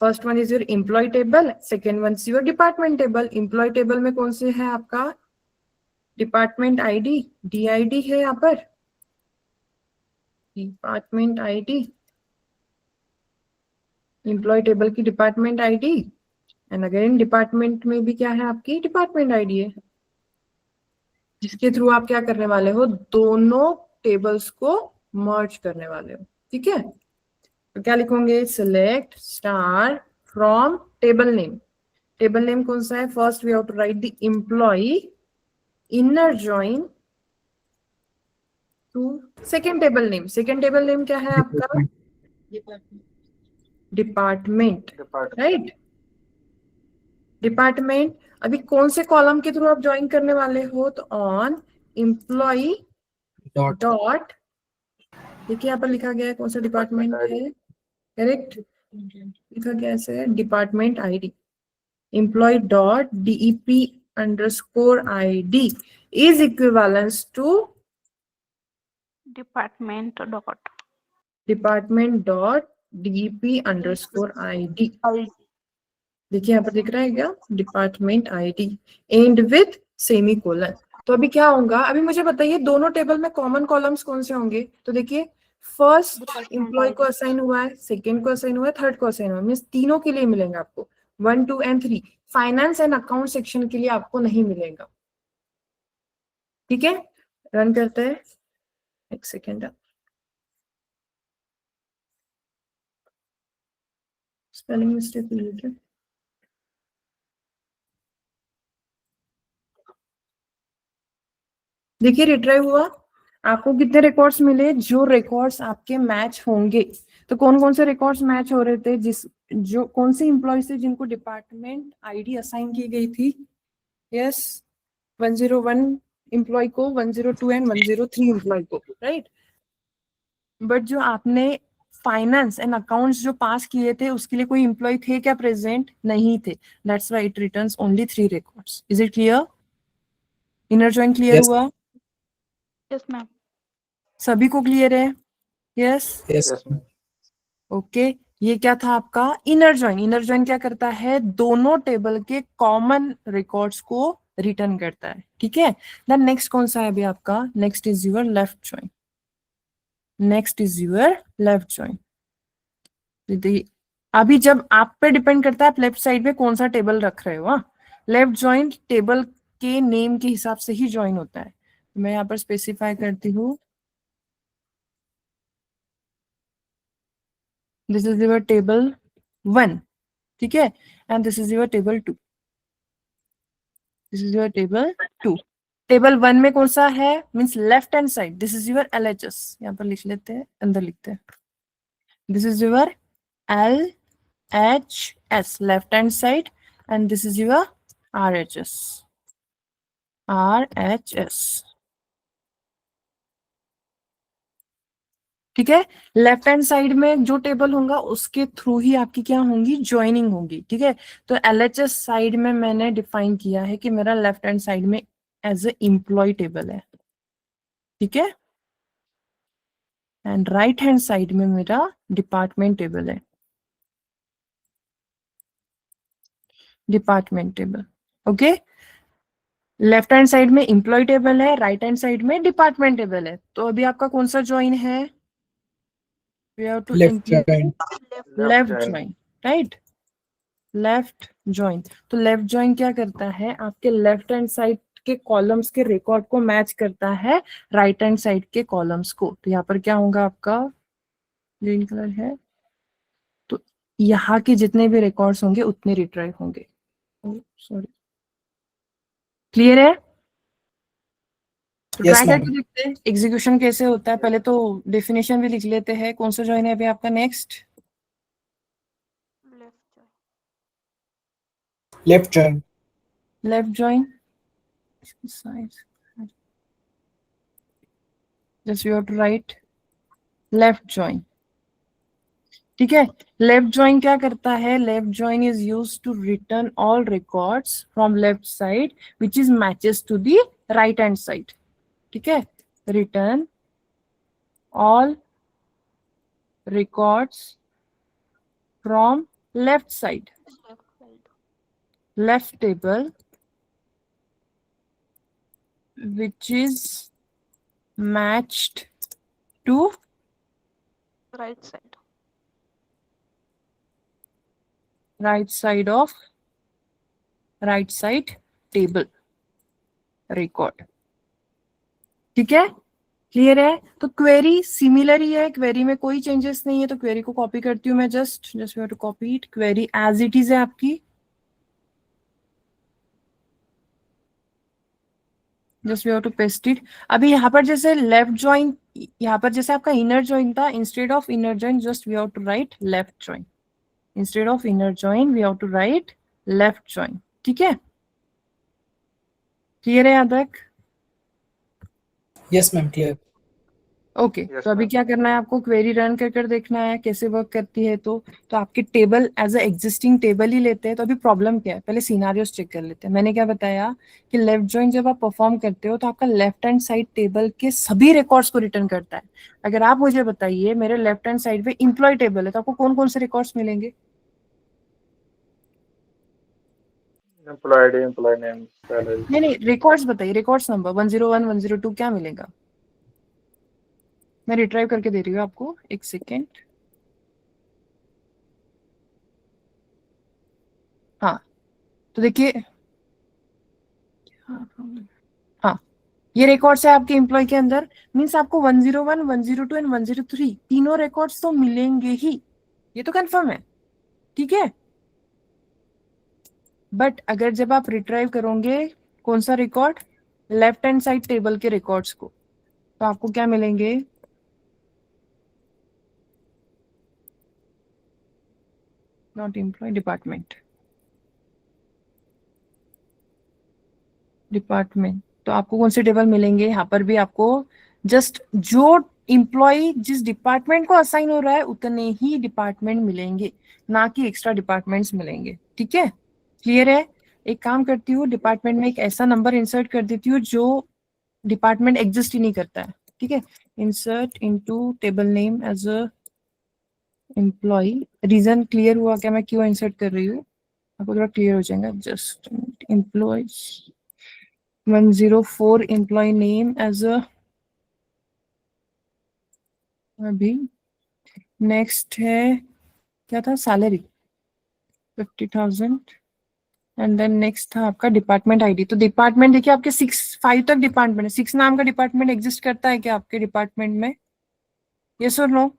First one is your employee table, second one is your department table. Employee table में कौन से है आपका? डिपार्टमेंट आईडी, DID है यहाँ पर, डिपार्टमेंट आईडी, एम्प्लॉय टेबल की department ID and again department में भी क्या है आपकी? डिपार्टमेंट आईडी है, जिसके थ्रू आप क्या करने वाले हो? दोनों टेबल्स को मर्ज करने वाले हो। ठीक है, तो क्या लिखोगे? Select star from table name. Table name कौन सा है? First we have to write the employee inner join to second table name. Second table name क्या है आपका? डिपार्टमेंट। Right, department. अभी कौन से कॉलम के थ्रू आप ज्वाइन करने वाले हो? तो ऑन एम्प्लॉय डॉट, देखिए यहाँ पर लिखा गया है कौन सा डिपार्टमेंट है। करेक्ट, लिखा गया है department ID. Employee dot DEP underscore ID is equivalence to department dot DEP underscore ID। देखिए यहाँ पर दिख रहा है क्या? Department ID and with semicolon. तो अभी क्या होगा? अभी मुझे बताइए दोनों टेबल में कॉमन कॉलम्स कौन से होंगे? तो देखिए फर्स्ट एम्प्लॉय को असाइन हुआ है, सेकेंड को असाइन हुआ है, थर्ड को असाइन हुआ है, मीन्स तीनों के लिए मिलेंगे आपको 1, 2 and 3। Finance and account section के लिए आपको नहीं मिलेगा। ठीक है, रन करते हैं। एक सेकेंड, स्पेलिंग मिस्टेक रिलेटेड। देखिए रिट्राइव हुआ, आपको कितने रिकॉर्ड्स मिले? जो रिकॉर्ड्स आपके मैच होंगे। तो कौन कौन से रिकॉर्ड्स मैच हो रहे थे? जो कौन से एम्प्लॉय थे जिनको डिपार्टमेंट आईडी असाइन की गई थी? यस, 101 एम्प्लॉय को, 102 एंड 103 एम्प्लॉय को। राइट, बट जो आपने फाइनेंस एंड अकाउंट्स जो पास किए थे उसके लिए कोई एम्प्लॉय थे क्या प्रेजेंट? नहीं थे. That's why it returns only 3 records. Is it clear? Inner join clear Yes. हुआ? Yes, ma'am. सभी को क्लियर है? Yes. Yes. Yes, ma'am. Okay. ये क्या था आपका इनर जॉइन. इनर जॉइन क्या करता है? दोनों टेबल के कॉमन रिकॉर्ड्स को रिटर्न करता है. ठीक है. देन नेक्स्ट कौन सा है अभी आपका? Next is your left join. Next is your left join. अभी जब आप पे डिपेंड करता है आप लेफ्ट साइड पे कौन सा टेबल रख रहे हो. लेफ्ट जॉइन टेबल के नेम के हिसाब से ही ज्वाइन होता है. मैं यहाँ पर स्पेसिफाई करती हूँ. This is your table 1. ठीक है. And this is your table 2. This is your table 2. Table 1 में कौन सा है? Means left hand side. This is your LHS. यहाँ पर लिख लेते हैं, अंदर लिखते हैं. This is your LHS left hand side and this is your RHS. ठीक है. लेफ्ट हैंड साइड में जो टेबल होगा उसके थ्रू ही आपकी क्या होंगी? ज्वाइनिंग होगी. ठीक है. तो LHS साइड में मैंने डिफाइन किया है कि मेरा लेफ्ट हैंड साइड में एज ए एम्प्लॉय टेबल है. ठीक है. एंड राइट हैंड साइड में मेरा डिपार्टमेंट टेबल है. Department table. Okay. Left hand side में एम्प्लॉय टेबल है, राइट हैंड साइड में डिपार्टमेंट टेबल है. तो अभी आपका कौन सा ज्वाइन है? We have to Left join. Left join. Right. Left join. तो लेफ्ट ज्वाइन क्या करता है? आपके लेफ्ट हैंड साइड के कॉलम्स के रिकॉर्ड को मैच करता है राइट हैंड साइड के कॉलम्स को. तो यहाँ पर क्या होगा आपका? ग्रीन कलर है. तो यहाँ के जितने भी रिकॉर्ड्स होंगे उतने रिट्राइव होंगे. सॉरी. क्लियर है? Yes, try ma'am. करके देखते हैं एग्जीक्यूशन कैसे होता है. पहले तो डेफिनेशन भी लिख लेते हैं. कौन सा ज्वाइन है अभी आपका? Next Left join. Left join. Left join. Just you have to write left join. ठीक है. लेफ्ट ज्वाइन क्या करता है? Left join is used to return all records from left side which is matches to the right hand side. ठीक है. Return all records from left side, Left side. left table which is matched to Right side. right side of right side table record. ठीक है. Clear है? तो query similar ही है. Query में कोई changes नहीं है. तो क्वेरी को कॉपी करती हूँ मैं. Just we have to copy it. Query as it is है आपकी. Just we have to paste it. अभी यहाँ पर जैसे लेफ्ट ज्वाइन, यहाँ पर जैसे आपका इनर ज्वाइन था, instead of inner join just we have to write left join. Instead of inner join we have to write left join. ठीक है. क्लियर है यहाँ तक? Yes, ma'am. Clear. Okay. Yes, तो अभी ma'am. क्या करना है आपको? क्वेरी रन कर देखना है कैसे वर्क करती है. तो आपके table as a existing table ही लेते हैं. तो अभी प्रॉब्लम क्या है? पहले सिनारियोस चेक कर लेते हैं. मैंने क्या बताया कि लेफ्ट ज्वाइन जब आप परफॉर्म करते हो तो आपका लेफ्ट हैंड साइड टेबल के सभी रिकॉर्ड्स को रिटर्न करता है. अगर आप मुझे बताइए मेरे लेफ्ट हैंड साइड पे एम्प्लॉय टेबल है तो आपको कौन कौन से रिकॉर्ड्स मिलेंगे? Employee ID, employee name, salary. नहीं, रिकॉर्ड्स बताइए. रिकॉर्ड्स नंबर 101, 102 क्या मिलेगा? मैं रिट्राइव करके दे रही हूँ आपको. एक सेकेंड. हाँ. तो देखिए. हाँ. ये रिकॉर्ड्स है आपके एम्प्लॉय के अंदर. मींस आपको 101, 102 एंड 103 तीनों रिकॉर्ड्स तो मिलेंगे ही. ये तो कंफर्म है. ठीक है. बट अगर जब आप रिट्राइव करोगे कौन सा record? Left hand side table के रिकॉर्ड्स को, तो आपको क्या मिलेंगे? Not employee, department. डिपार्टमेंट. तो आपको कौन से टेबल मिलेंगे? यहाँ पर भी आपको जस्ट जो एम्प्लॉय जिस डिपार्टमेंट को असाइन हो रहा है उतने ही डिपार्टमेंट मिलेंगे, ना कि एक्स्ट्रा डिपार्टमेंट्स मिलेंगे। ठीक है, क्लियर है? एक काम करती हूँ, डिपार्टमेंट में एक ऐसा नंबर इंसर्ट कर देती हूँ जो डिपार्टमेंट एग्जिस्ट ही नहीं करता है। ठीक है, insert into table name as a employee. Reason clear हुआ क्या मैं क्यों इंसर्ट कर रही हूँ? आपको थोड़ा क्लियर हो जाएगा। Just employees 104 employee name as a, अभी नेक्स्ट है क्या था, सैलरी 50,000 एंड देन नेक्स्ट था आपका डिपार्टमेंट आईडी। तो डिपार्टमेंट देखिए आपके 5 तक डिपार्टमेंट है। 6 नाम का डिपार्टमेंट एग्जिस्ट करता है क्या आपके डिपार्टमेंट में? यस और नो?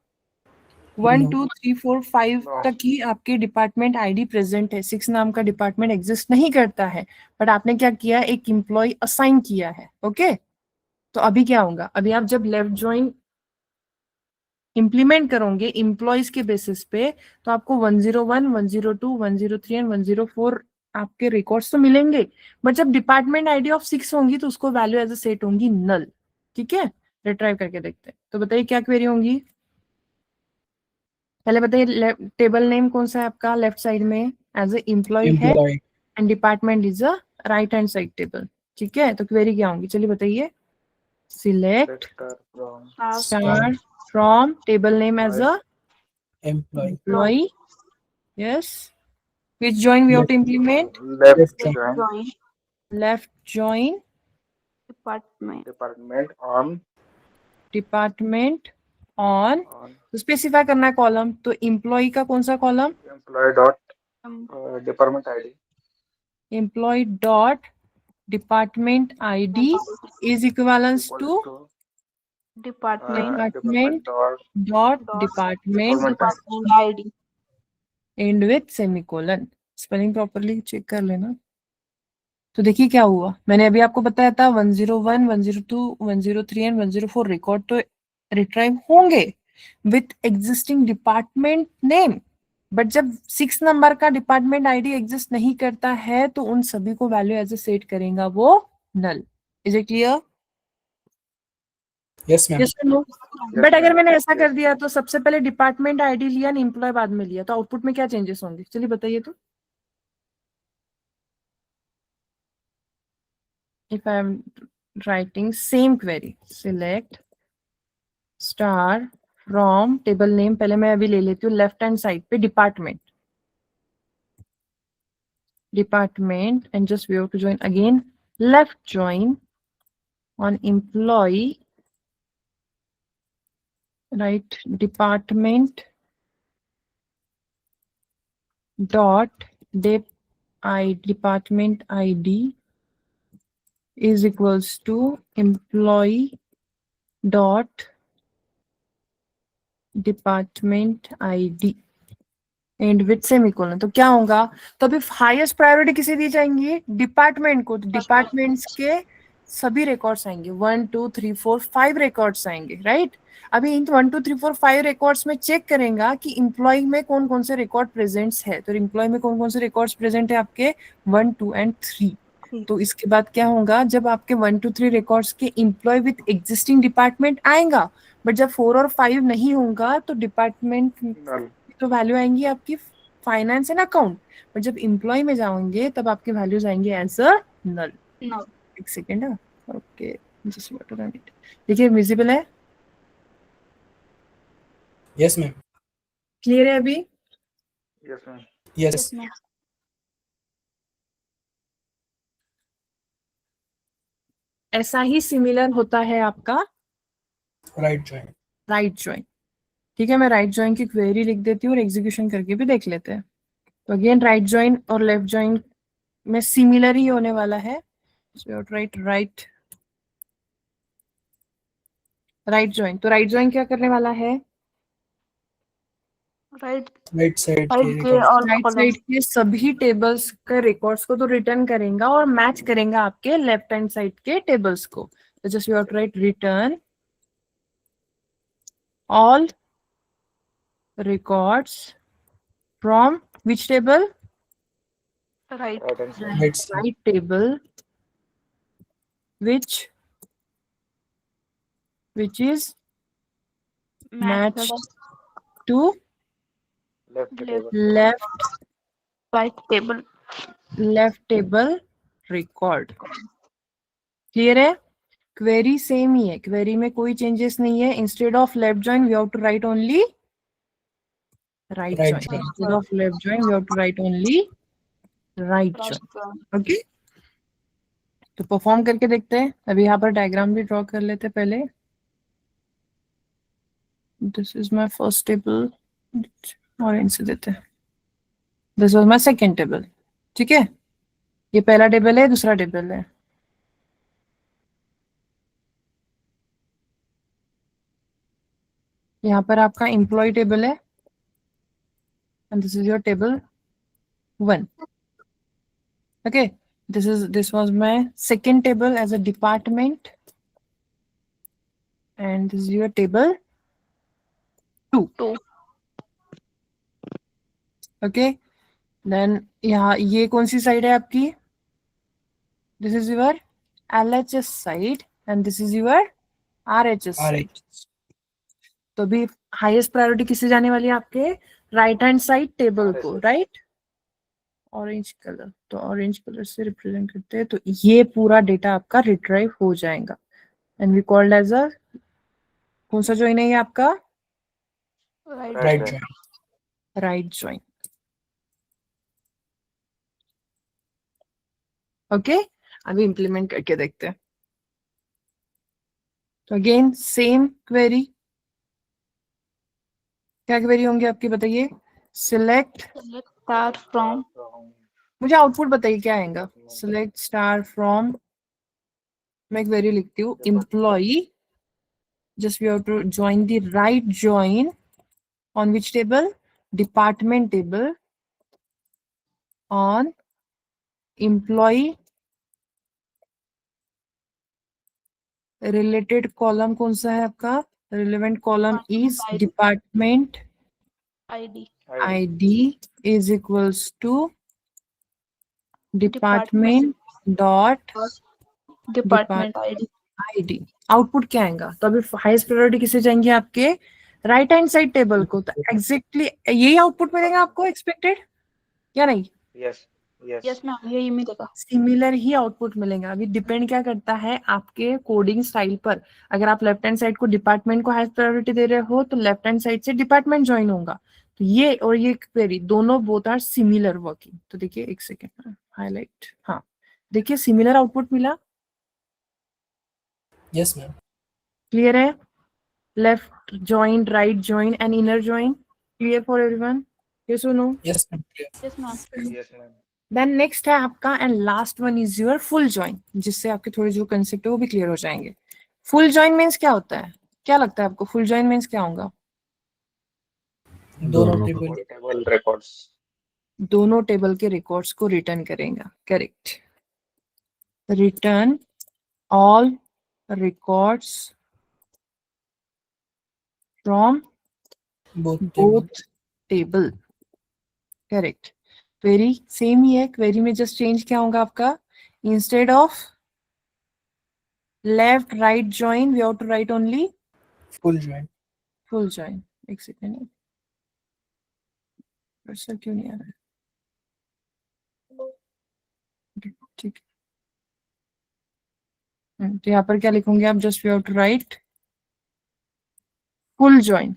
1 No. 2 3 4 5 No. तक ही आपके डिपार्टमेंट आईडी प्रेजेंट है। 6 नाम का डिपार्टमेंट एग्जिस्ट नहीं करता है, बट आपने क्या किया, एक एम्प्लॉय असाइन किया है। ओके, तो अभी क्या होगा, अभी आप जब लेफ्ट ज्वाइन इंप्लीमेंट करोगे एम्प्लॉयज के बेसिस पे, तो आपको 101 102 103 एंड 104 आपके रिकॉर्ड्स तो मिलेंगे, बट जब डिपार्टमेंट आईडी ऑफ 6 होंगी तो उसको वैल्यू एज अ सेट होंगी नल। ठीक है, रिट्राइव करके देखते हैं। तो बताइए क्या क्वेरी होंगी, पहले बताइए। टेबल नेम कौन सा है आपका लेफ्ट साइड में, एज ए एम्प्लॉय है, Employee. And department is a right hand side table. ठीक है, तो क्वेरी क्या होंगी, चलिए बताइए। Select star from table name as a Employee. employee. Yes. Which join we have to implement? Left Left join. join Join Left join department. department on department on. तो specify करना है कॉलम, तो employee का कौन सा column, employee dot Um, department ID. Employee dot department ID is equivalence Equals to to department. department dot dot Dot department department Department ID. And with semicolon. Spelling properly check कर लेना। तो देखिए क्या हुआ, मैंने अभी आपको बताया था 101 102 103 एंड 104 रिकॉर्ड तो रिट्राइव होंगे with existing department name, but जब 6 नंबर का डिपार्टमेंट आईडी एग्जिस्ट नहीं करता है तो उन सभी को वैल्यू एज ए सेट करेगा वो null. Is it clear? Yes, ma'am. Yes no? Yes, but अगर ma'am. मैंने ऐसा कर Yes. दिया तो सबसे पहले डिपार्टमेंट आईडी लिया एंड एम्प्लॉय बाद में लिया, तो आउटपुट में क्या चेंजेस होंगे, चलिए बताइए। तो if I am writing same query, select star from table name, पहले मैं अभी ले लेती हूँ लेफ्ट हैंड साइड पे department and just we have to join again left join on employee, right, department dot department ID is equals to employee dot department ID and with semicolon. तो क्या होगा, तो अभी हाईएस्ट प्रायोरिटी किसे दी जाएंगी, department को। Departments के सभी रिकॉर्ड्स आएंगे, 1 2 3 4 5 रिकॉर्ड्स आएंगे, राइट। अभी इन 1 2 3 4 5 रिकॉर्ड्स में चेक करेगा कि एम्प्लॉय में कौन कौन से रिकॉर्ड प्रेजेंट्स है। तो एम्प्लॉय में कौन कौन से रिकॉर्ड्स प्रेजेंट है आपके 1 2 एंड 3। तो इसके बाद क्या होगा, जब आपके 1 2 3 रिकॉर्ड्स के एम्प्लॉय विथ एग्जिस्टिंग डिपार्टमेंट आएगा, बट जब 4 और 5 नहीं होगा तो डिपार्टमेंट Null. तो वैल्यू आएंगी आपकी फाइनेंस एंड अकाउंट, बट जब एम्प्लॉय में जाओगे तब आपके वैल्यूज आएंगे एज अ नल। No. एक second, okay just water on it. देखिए विजिबल है, Yes, ma'am. क्लियर है अभी? Yes, ma'am. Yes. Yes, ma'am. ऐसा ही सिमिलर होता है आपका Right join. Right join. ठीक है, मैं राइट ज्वाइन की क्वेरी लिख देती हूँ और एग्जीक्यूशन करके भी देख लेते हैं। तो अगेन राइट ज्वाइन और लेफ्ट ज्वाइन में सिमिलर ही होने वाला है। राइट ज्वाइन, तो राइट ज्वाइन क्या करने वाला है, Right Right side side के के record. all right columns. Side के सभी टेबल्स के रिकॉर्ड्स को तो रिटर्न करेगा और मैच करेगा आपके लेफ्ट हैंड साइड के टेबल्स को। तो just you have to write return all records from which table, Right. Right hand side. Right side. Right table which is match Match to Left Left. table. left right table. table record. Clear है? Query same ही है, query में कोई changes नहीं है. Instead of left join we have to write only right Right join. join. Instead of left join we have to write only right join. Okay, तो perform करके देखते हैं. अभी यहाँ पर डायग्राम भी ड्रॉ कर लेते हैं पहले. This is my first table, orange से देते हैं. This was my second table. ठीक है, ये पहला टेबल है, दूसरा टेबल है. यहाँ पर आपका एम्प्लॉय टेबल है and this is your table 1. okay, this was my second table as a department and this is your table 2. okay, then यहाँ ये कौन सी साइड है आपकी? this is your LHS side and this is your RHS side. RH. तो भी highest priority किससे जाने वाली है? आपके राइट हैंड साइड टेबल को, राइट? ऑरेंज कलर, तो ऑरेंज कलर से रिप्रेजेंट करते हैं. तो ये पूरा डेटा आपका रिट्राइव हो जाएगा and we called as a, कौन सा जॉइन है ये आपका? Right join. Right join. Okay, अभी इंप्लीमेंट करके देखते हैं. तो अगेन सेम क्वेरी. क्या क्वेरी होंगी आपकी, बताइए? सिलेक्ट, Select star from मुझे आउटपुट बताइए क्या आएगा. सिलेक्ट स्टार फ्रॉम, मैं क्वेरी लिखती हूँ. Employee, just we have to join the right join on which table? Department table on employee related column. कौन सा है आपका? relevant column is ID. department ID. ID is equals to department dot Department ID. ID. Output क्या आएगा? तो अभी highest priority किसे जाएंगे? आपके राइट हैंड साइड टेबल को. तो एग्जैक्टली यही आउटपुट मिलेगा आपको एक्सपेक्टेड या नहीं? Yes. Yes. Yes ma'am, यही मिलेगा. सिमिलर ही आउटपुट मिलेगा. अभी डिपेंड क्या करता है आपके कोडिंग स्टाइल पर. अगर आप लेफ्ट हैंड साइड को डिपार्टमेंट को हाईएस्ट प्रायोरिटी दे रहे हो तो लेफ्ट हैंड साइड से डिपार्टमेंट ज्वाइन होगा. तो ये और ये क्वेरी दोनों बोथ आर सिमिलर वर्किंग. तो देखिए, एक सेकेंड हाईलाइट. हाँ, देखिए सिमिलर आउटपुट मिला. Yes ma'am. क्लियर है? Left join, right join and inner join. Clear for everyone? Yes और no? Yes ma'am. Clear. Yes ma'am. Yes, ma'am. Then next है आपका and last one is your full join, जिससे आपके थोड़े जो concept है वो भी क्लियर हो जाएंगे. फुल ज्वाइन मीन्स क्या होता है? क्या लगता है आपको फुल ज्वाइन मीन्स क्या होगा? दोनों टेबल. Table records. दोनों टेबल के रिकॉर्ड्स को रिटर्न करेगा. Correct. Return all records from Both table. Both table. Correct. Query same ही है. क्वेरी में जस्ट चेंज क्या होगा आपका? Instead of left right join we have to write only Full join. Full join. एक second, cursor क्यों नहीं आ रहा है? ठीक है. तो यहाँ पर क्या लिखोगे आप? Just we have to write full join.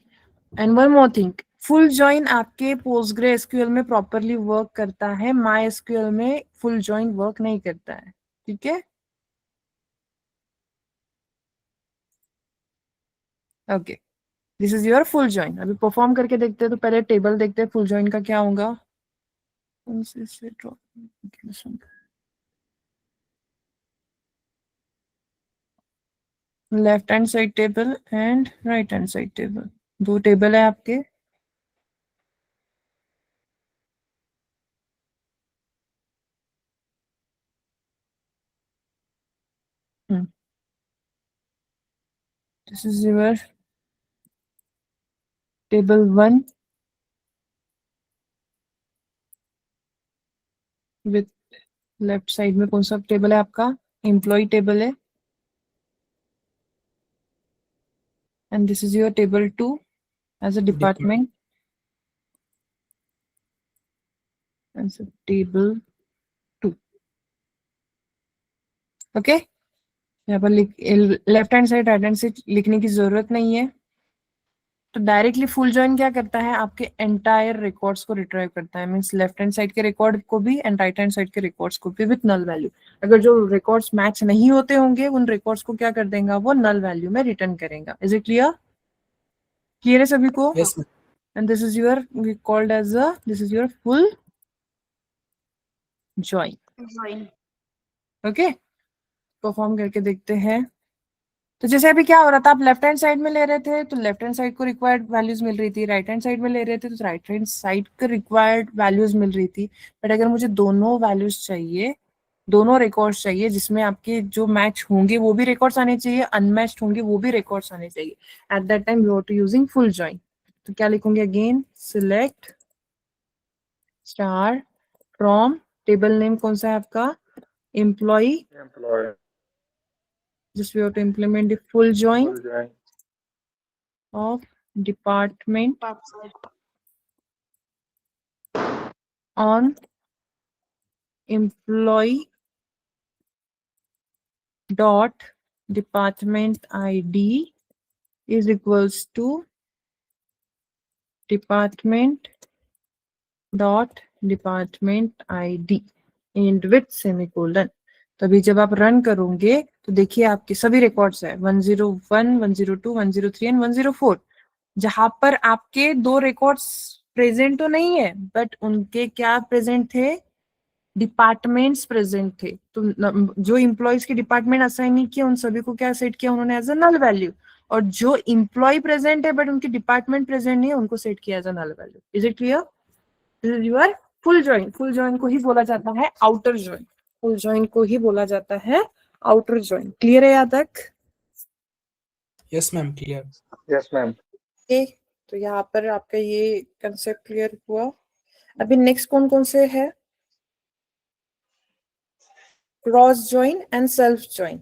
And one more thing, full join आपके पोस्टग्रे एसक्यूएल में प्रॉपरली वर्क करता है, माई एसक्यूएल में फुल ज्वाइन वर्क नहीं करता है. ठीक है, okay. This is your full join. अभी परफॉर्म करके देखते हैं. तो पहले टेबल देखते हैं फुल ज्वाइन का क्या होगा. Left hand side table and right hand side table, दो टेबल है आपके. This is your table 1 with left side में कौन सा टेबल है आपका? एम्प्लॉय टेबल है. And this is your table 2 as a department, as a table 2. Okay, यहाँ पर left hand side right hand side लिखने की जरूरत नहीं है। तो डायरेक्टली फुल जॉइन क्या करता है, आपके एंटायर रिकॉर्ड्स को रिट्राइव करता है, मींस लेफ्ट हैंड साइड के रिकॉर्ड को भी एंड राइट हैंड साइड के रिकॉर्ड्स को भी विद नल वैल्यू। अगर जो रिकॉर्ड्स मैच नहीं होते होंगे उन रिकॉर्ड्स को क्या कर देगा, वो नल वैल्यू में रिटर्न करेगा। Is it clear? क्लियर है सभी को? Yes, ma'am. And this is your we called as a this is your full join. Join. Okay, perform करके देखते हैं। तो जैसे अभी क्या हो रहा था, आप लेफ्ट हैंड साइड में ले रहे थे तो लेफ्ट हैंड साइड को रिक्वायर्ड वैल्यूज मिल रही थी, राइट हैंड साइड में ले रहे थे तो राइट हैंड साइड को रिक्वायर्ड वैल्यूज मिल रही थी। बट अगर मुझे दोनों वैल्यूज चाहिए, दोनों रिकॉर्ड्स चाहिए जिसमें आपके जो मैच होंगे वो भी रिकॉर्ड्स आने चाहिए, अनमैच्ड होंगे वो भी रिकॉर्ड्स आने चाहिए, at that time you are to using full join. तो क्या लिखूंगी, again select star from table name कौन सा है आपका, employee, Employee. just we have to implement the full join Full join. of department on employee dot department ID is equals to department dot department ID and with semicolon। तभी जब आप run करोगे तो देखिए आपके सभी रिकॉर्ड्स है 101, 102, 103 and 104, जहां पर आपके दो रिकॉर्ड्स प्रेजेंट तो नहीं है बट उनके क्या प्रेजेंट थे, डिपार्टमेंट्स प्रेजेंट थे। तो जो इम्प्लॉयज के डिपार्टमेंट असाइन नहीं किया उन सभी को क्या सेट किया उन्होंने एज अ नल वैल्यू, और जो इम्प्लॉय प्रेजेंट है बट उनके डिपार्टमेंट प्रेजेंट नहीं है उनको सेट किया as a null value. Is it clear? This is your full join. Full join को ही बोला जाता है आउटर जॉइन, फुल जॉइन को ही बोला जाता है आउटर जॉइन। क्लियर है यहाँ तक? Yes, ma'am. Clear. Yes, ma'am. Okay, तो यहाँ पर आपका ये कंसेप्ट क्लियर हुआ। अभी नेक्स्ट कौन कौन से है, cross join and self join.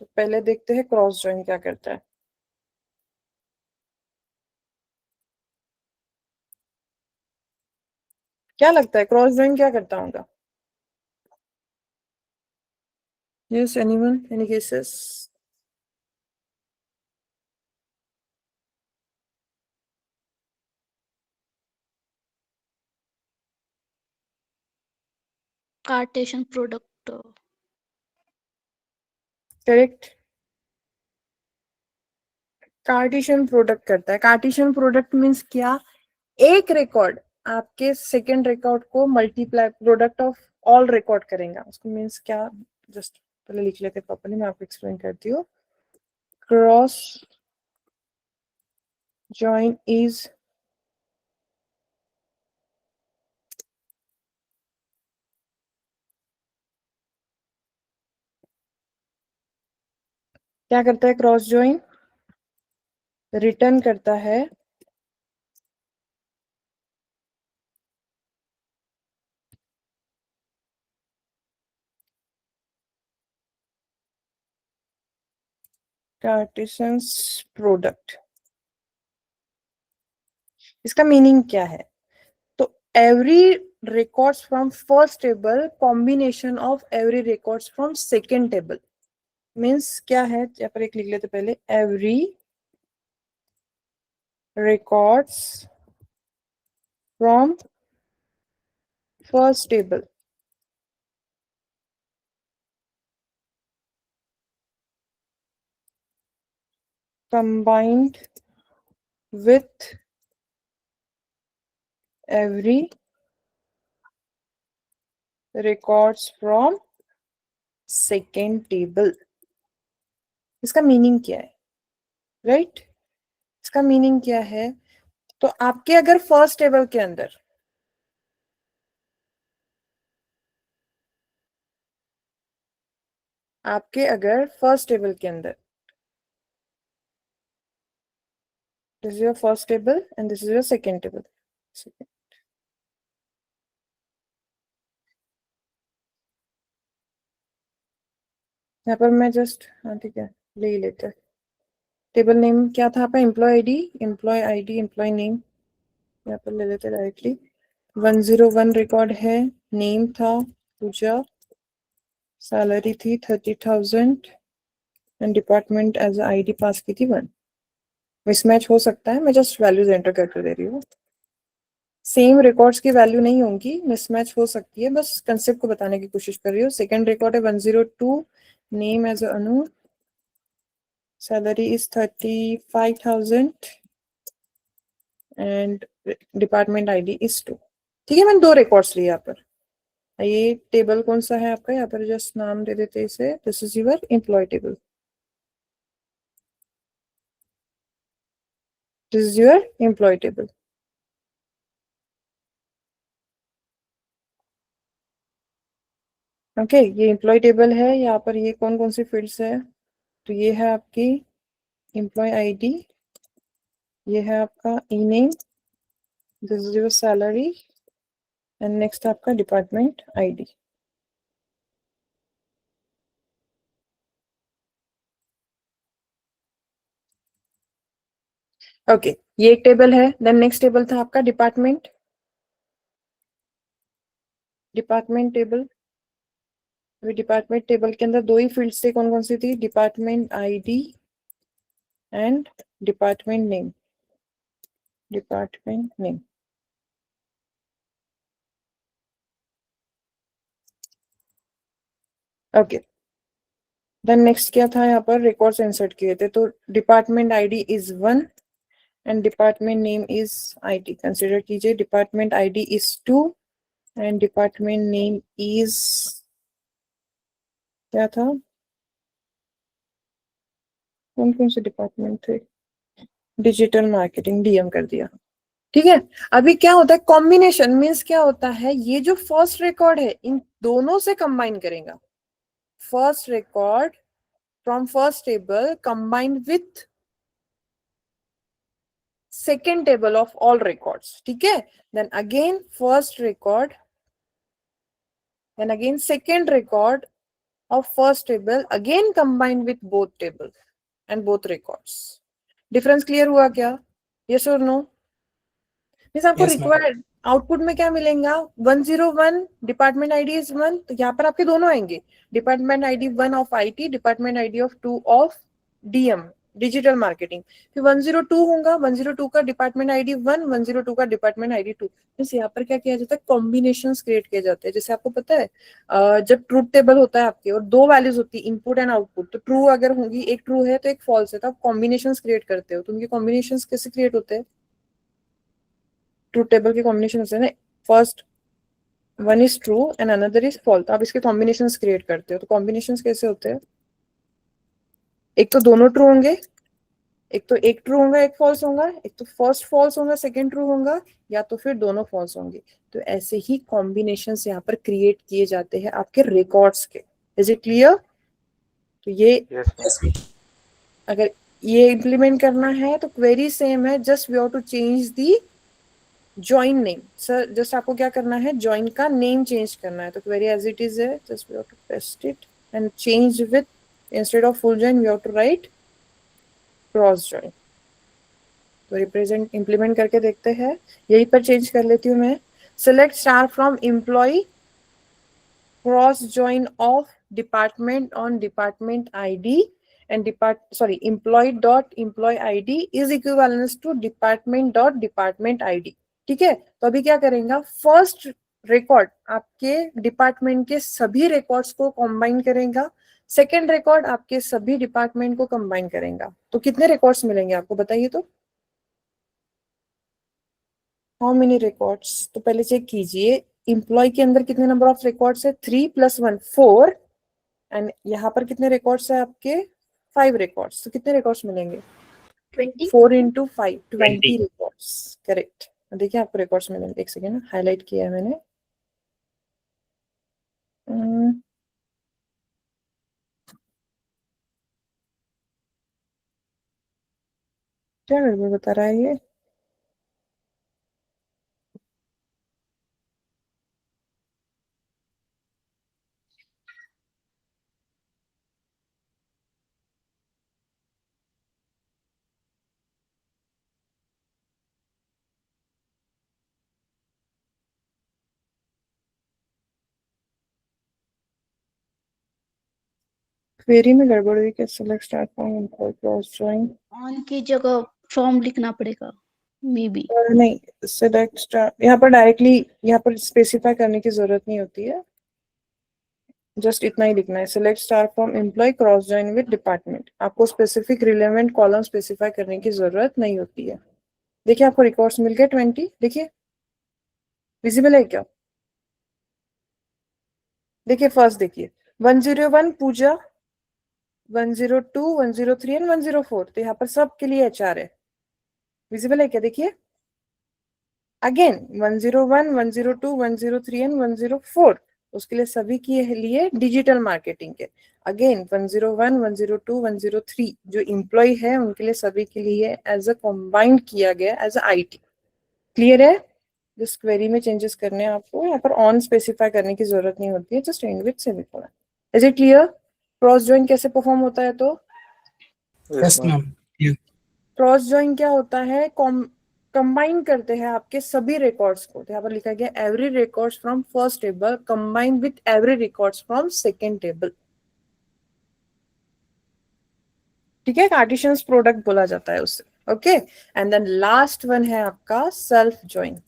तो पहले देखते हैं क्रॉस जॉइन क्या करता है। क्या लगता है क्रॉस जॉइन क्या करता होगा? Yes, anyone, any cases? Cartesian product. Correct, Cartesian product करता है। कार्टेशियन प्रोडक्ट मींस क्या, एक रिकॉर्ड आपके सेकंड रिकॉर्ड को multiply product of all record करेगा। उसको मींस क्या, जस्ट पहले लिख लेते प्रॉपर्ली, मैं आपको एक्सप्लेन करती हूँ। क्रॉस जॉइन इज क्या करता है, क्रॉस जॉइन रिटर्न करता है कार्टेशियंस प्रोडक्ट। इसका मीनिंग क्या है, तो every records from first table combination of every records from second table means क्या है, यहाँ पर एक लिख लेते पहले, every records from first table combined with every records from second table। इसका मीनिंग क्या है, राइट? इसका मीनिंग क्या है, तो आपके अगर फर्स्ट टेबल के अंदर फर्स्ट टेबल के अंदर this is your first table and this is your second table। यहाँ पर मैं जस्ट, हाँ ठीक है, ले ही लेते हैं। टेबल नेम क्या था आपका? एम्प्लॉय आईडी, एम्प्लॉय नेम यहाँ पर ले लेते डायरेक्टली। 101 रिकॉर्ड है, नेम था पूजा, सैलरी थी 30,000 and department as ID pass की थी 1। मिसमैच हो सकता है, मैं जस्ट वैल्यूज एंटर करके दे रही हूँ। सेम रिकॉर्ड्स की वैल्यू नहीं होंगी, मिसमैच हो सकती है, बस कंसेप्ट को बताने की कोशिश कर रही हूँ। सेकंड रिकॉर्ड है 102, name as Anu, salary is 35,000 and department ID is 2। ठीक है, मैंने 2 रिकॉर्ड्स लिए यहाँ पर। ये टेबल कौन सा है आपका? यहाँ पर जस्ट नाम दे देते इसे, this is your employee table, this is your employee table. Okay, ये एम्प्लॉय टेबल है। यहाँ पर ये कौन कौन सी फील्ड्स है? तो ये है आपकी एम्प्लॉय आईडी, ये है आपका E name, this is your salary and next आपका डिपार्टमेंट आईडी। ओके, ये एक टेबल है। देन नेक्स्ट टेबल था आपका डिपार्टमेंट टेबल। डिपार्टमेंट टेबल के अंदर 2 ही फील्ड्स थे, कौन कौन सी थी? Department ID and department name, department name. Okay, then next क्या था? यहाँ पर रिकॉर्ड्स इंसर्ट किए थे, तो department ID is 1 and department name is IT. Consider कीजिए, department ID is 2 and department name is क्या था? कौन कौन से डिपार्टमेंट थे? डिजिटल मार्केटिंग, डीएम कर दिया। ठीक है, अभी क्या होता है? कॉम्बिनेशन मीन्स क्या होता है? ये जो फर्स्ट रिकॉर्ड है इन दोनों से कंबाइन करेगा। First record from first table combined with second table of all records. ठीक है, then again first record, then again second record of first table again combined with both tables and both records. Difference clear हुआ क्या? Yes or no? Means आपको Yes, ma'am. Required output में क्या मिलेगा? 101 department ID is 1, तो यहाँ पर आपके दोनों आएंगे, department ID 1 of IT, department ID of 2 of DM, digital marketing. फिर 102 होगा, 102 का डिपार्टमेंट आईडी 1, 102 का डिपार्टमेंट आईडी 2। मीन्स यहाँ पर क्या किया जाता है? कॉम्बिनेशन क्रिएट किए जाते हैं। जैसे आपको पता है जब ट्रूथ टेबल होता है आपके और 2 वैल्यूज होती है, इनपुट एंड आउटपुट, तो ट्रू अगर होगी, एक ट्रू है तो एक फॉल्स है, तो आप कॉम्बिनेशन क्रिएट करते हो। तो उनके कॉम्बिनेशन कैसे क्रिएट होते हैं? ट्रूथ टेबल के कॉम्बिनेशन होते हैं ना, first one is true and another is false, तो आप इसके कॉम्बिनेशंस क्रिएट करते हो। तो कॉम्बिनेशंस कैसे होते हैं? एक तो दोनों ट्रू होंगे, एक तो एक ट्रू होगा एक फॉल्स होगा, एक तो फर्स्ट फॉल्स होगा सेकंड ट्रू होगा, या तो फिर दोनों फॉल्स होंगे। तो ऐसे ही कॉम्बिनेशंस यहाँ पर क्रिएट किए जाते हैं आपके रिकॉर्ड्स के। Is it clear? तो ये Yes, ma'am. अगर ये इंप्लीमेंट करना है तो क्वेरी सेम है, just we have to change the join name. Sir just आपको क्या करना है? ज्वाइन का नेम चेंज करना है। तो क्वेरी एज इट इज है, just we have to paste it and change with, instead of full join we have to write cross join. तो रिप्रेजेंट इंप्लीमेंट करके देखते हैं। यहीं पर चेंज कर लेती हूँ मैं। Select star from employ cross join of department on department ID and employee dot employee id is equivalent to department dot department id। ठीक है, तो अभी क्या करेंगे? फर्स्ट रिकॉर्ड आपके डिपार्टमेंट के सभी रिकॉर्ड्स को कंबाइन करेगा, सेकंड रिकॉर्ड आपके सभी डिपार्टमेंट को कंबाइन करेगा। तो कितने रिकॉर्ड्स मिलेंगे आपको बताइए तो? How many records? तो पहले चेक कीजिए, एम्प्लॉय के अंदर कितने नंबर ऑफ रिकॉर्ड्स है? 3 + 1 4 एंड यहाँ पर कितने रिकॉर्ड्स है आपके? 5 रिकॉर्ड्स। तो कितने रिकॉर्ड्स मिलेंगे? 20. 4 × 5 20 20। रिकॉर्ड्स। करेक्ट। देखिए आपको रिकॉर्ड्स मिलेंगे, एक सेकेंड हाईलाइट किया है मैंने। क्या मेरे को बता रहा है ये? क्वेरी में गड़बड़ हुई क्या? Select start from employ cross join on की जगह फ्रॉम लिखना पड़ेगा मे बी। नहीं, सिलेक्ट स्टार्ट यहाँ पर डायरेक्टली यहाँ पर स्पेसिफाई करने की जरूरत नहीं होती है, जस्ट इतना ही लिखना है, select star from employ cross join with department. आपको स्पेसिफिक रिलेवेंट कॉलम स्पेसिफाई करने की जरूरत नहीं होती है। देखिए आपको रिकॉर्ड्स मिल गए 20, देखिए विजिबल है क्या? देखिए फर्स्ट देखिए 101 पूजा, 102, 103 एंड 104, तो यहाँ पर सब के लिए HR है। विजिबल है क्या? देखिए अगेन 101, 102, 103 एंड 104, उसके लिए सभी के लिए डिजिटल मार्केटिंग के। अगेन 101, 102, 103 जो एम्प्लॉय है उनके लिए सभी के लिए एज अ कंबाइंड किया गया एज अ IT। क्लियर है? जिस क्वेरी में चेंजेस करने हैं आपको, यहाँ पर ऑन स्पेसिफाई करने की जरूरत नहीं होती है, just and with semicolon. Is it clear? Cross join कैसे परफॉर्म होता है? तो Yes, Yes, ma'am. ma'am. Clear. Cross join क्या होता है? कंबाइन करते हैं आपके सभी रिकॉर्ड्स को, तो यहाँ पर लिखा गया every records from first table combined with every records from second table. ठीक है, कार्टेशियंस प्रोडक्ट बोला जाता है उससे। Okay, and then last one है आपका self join.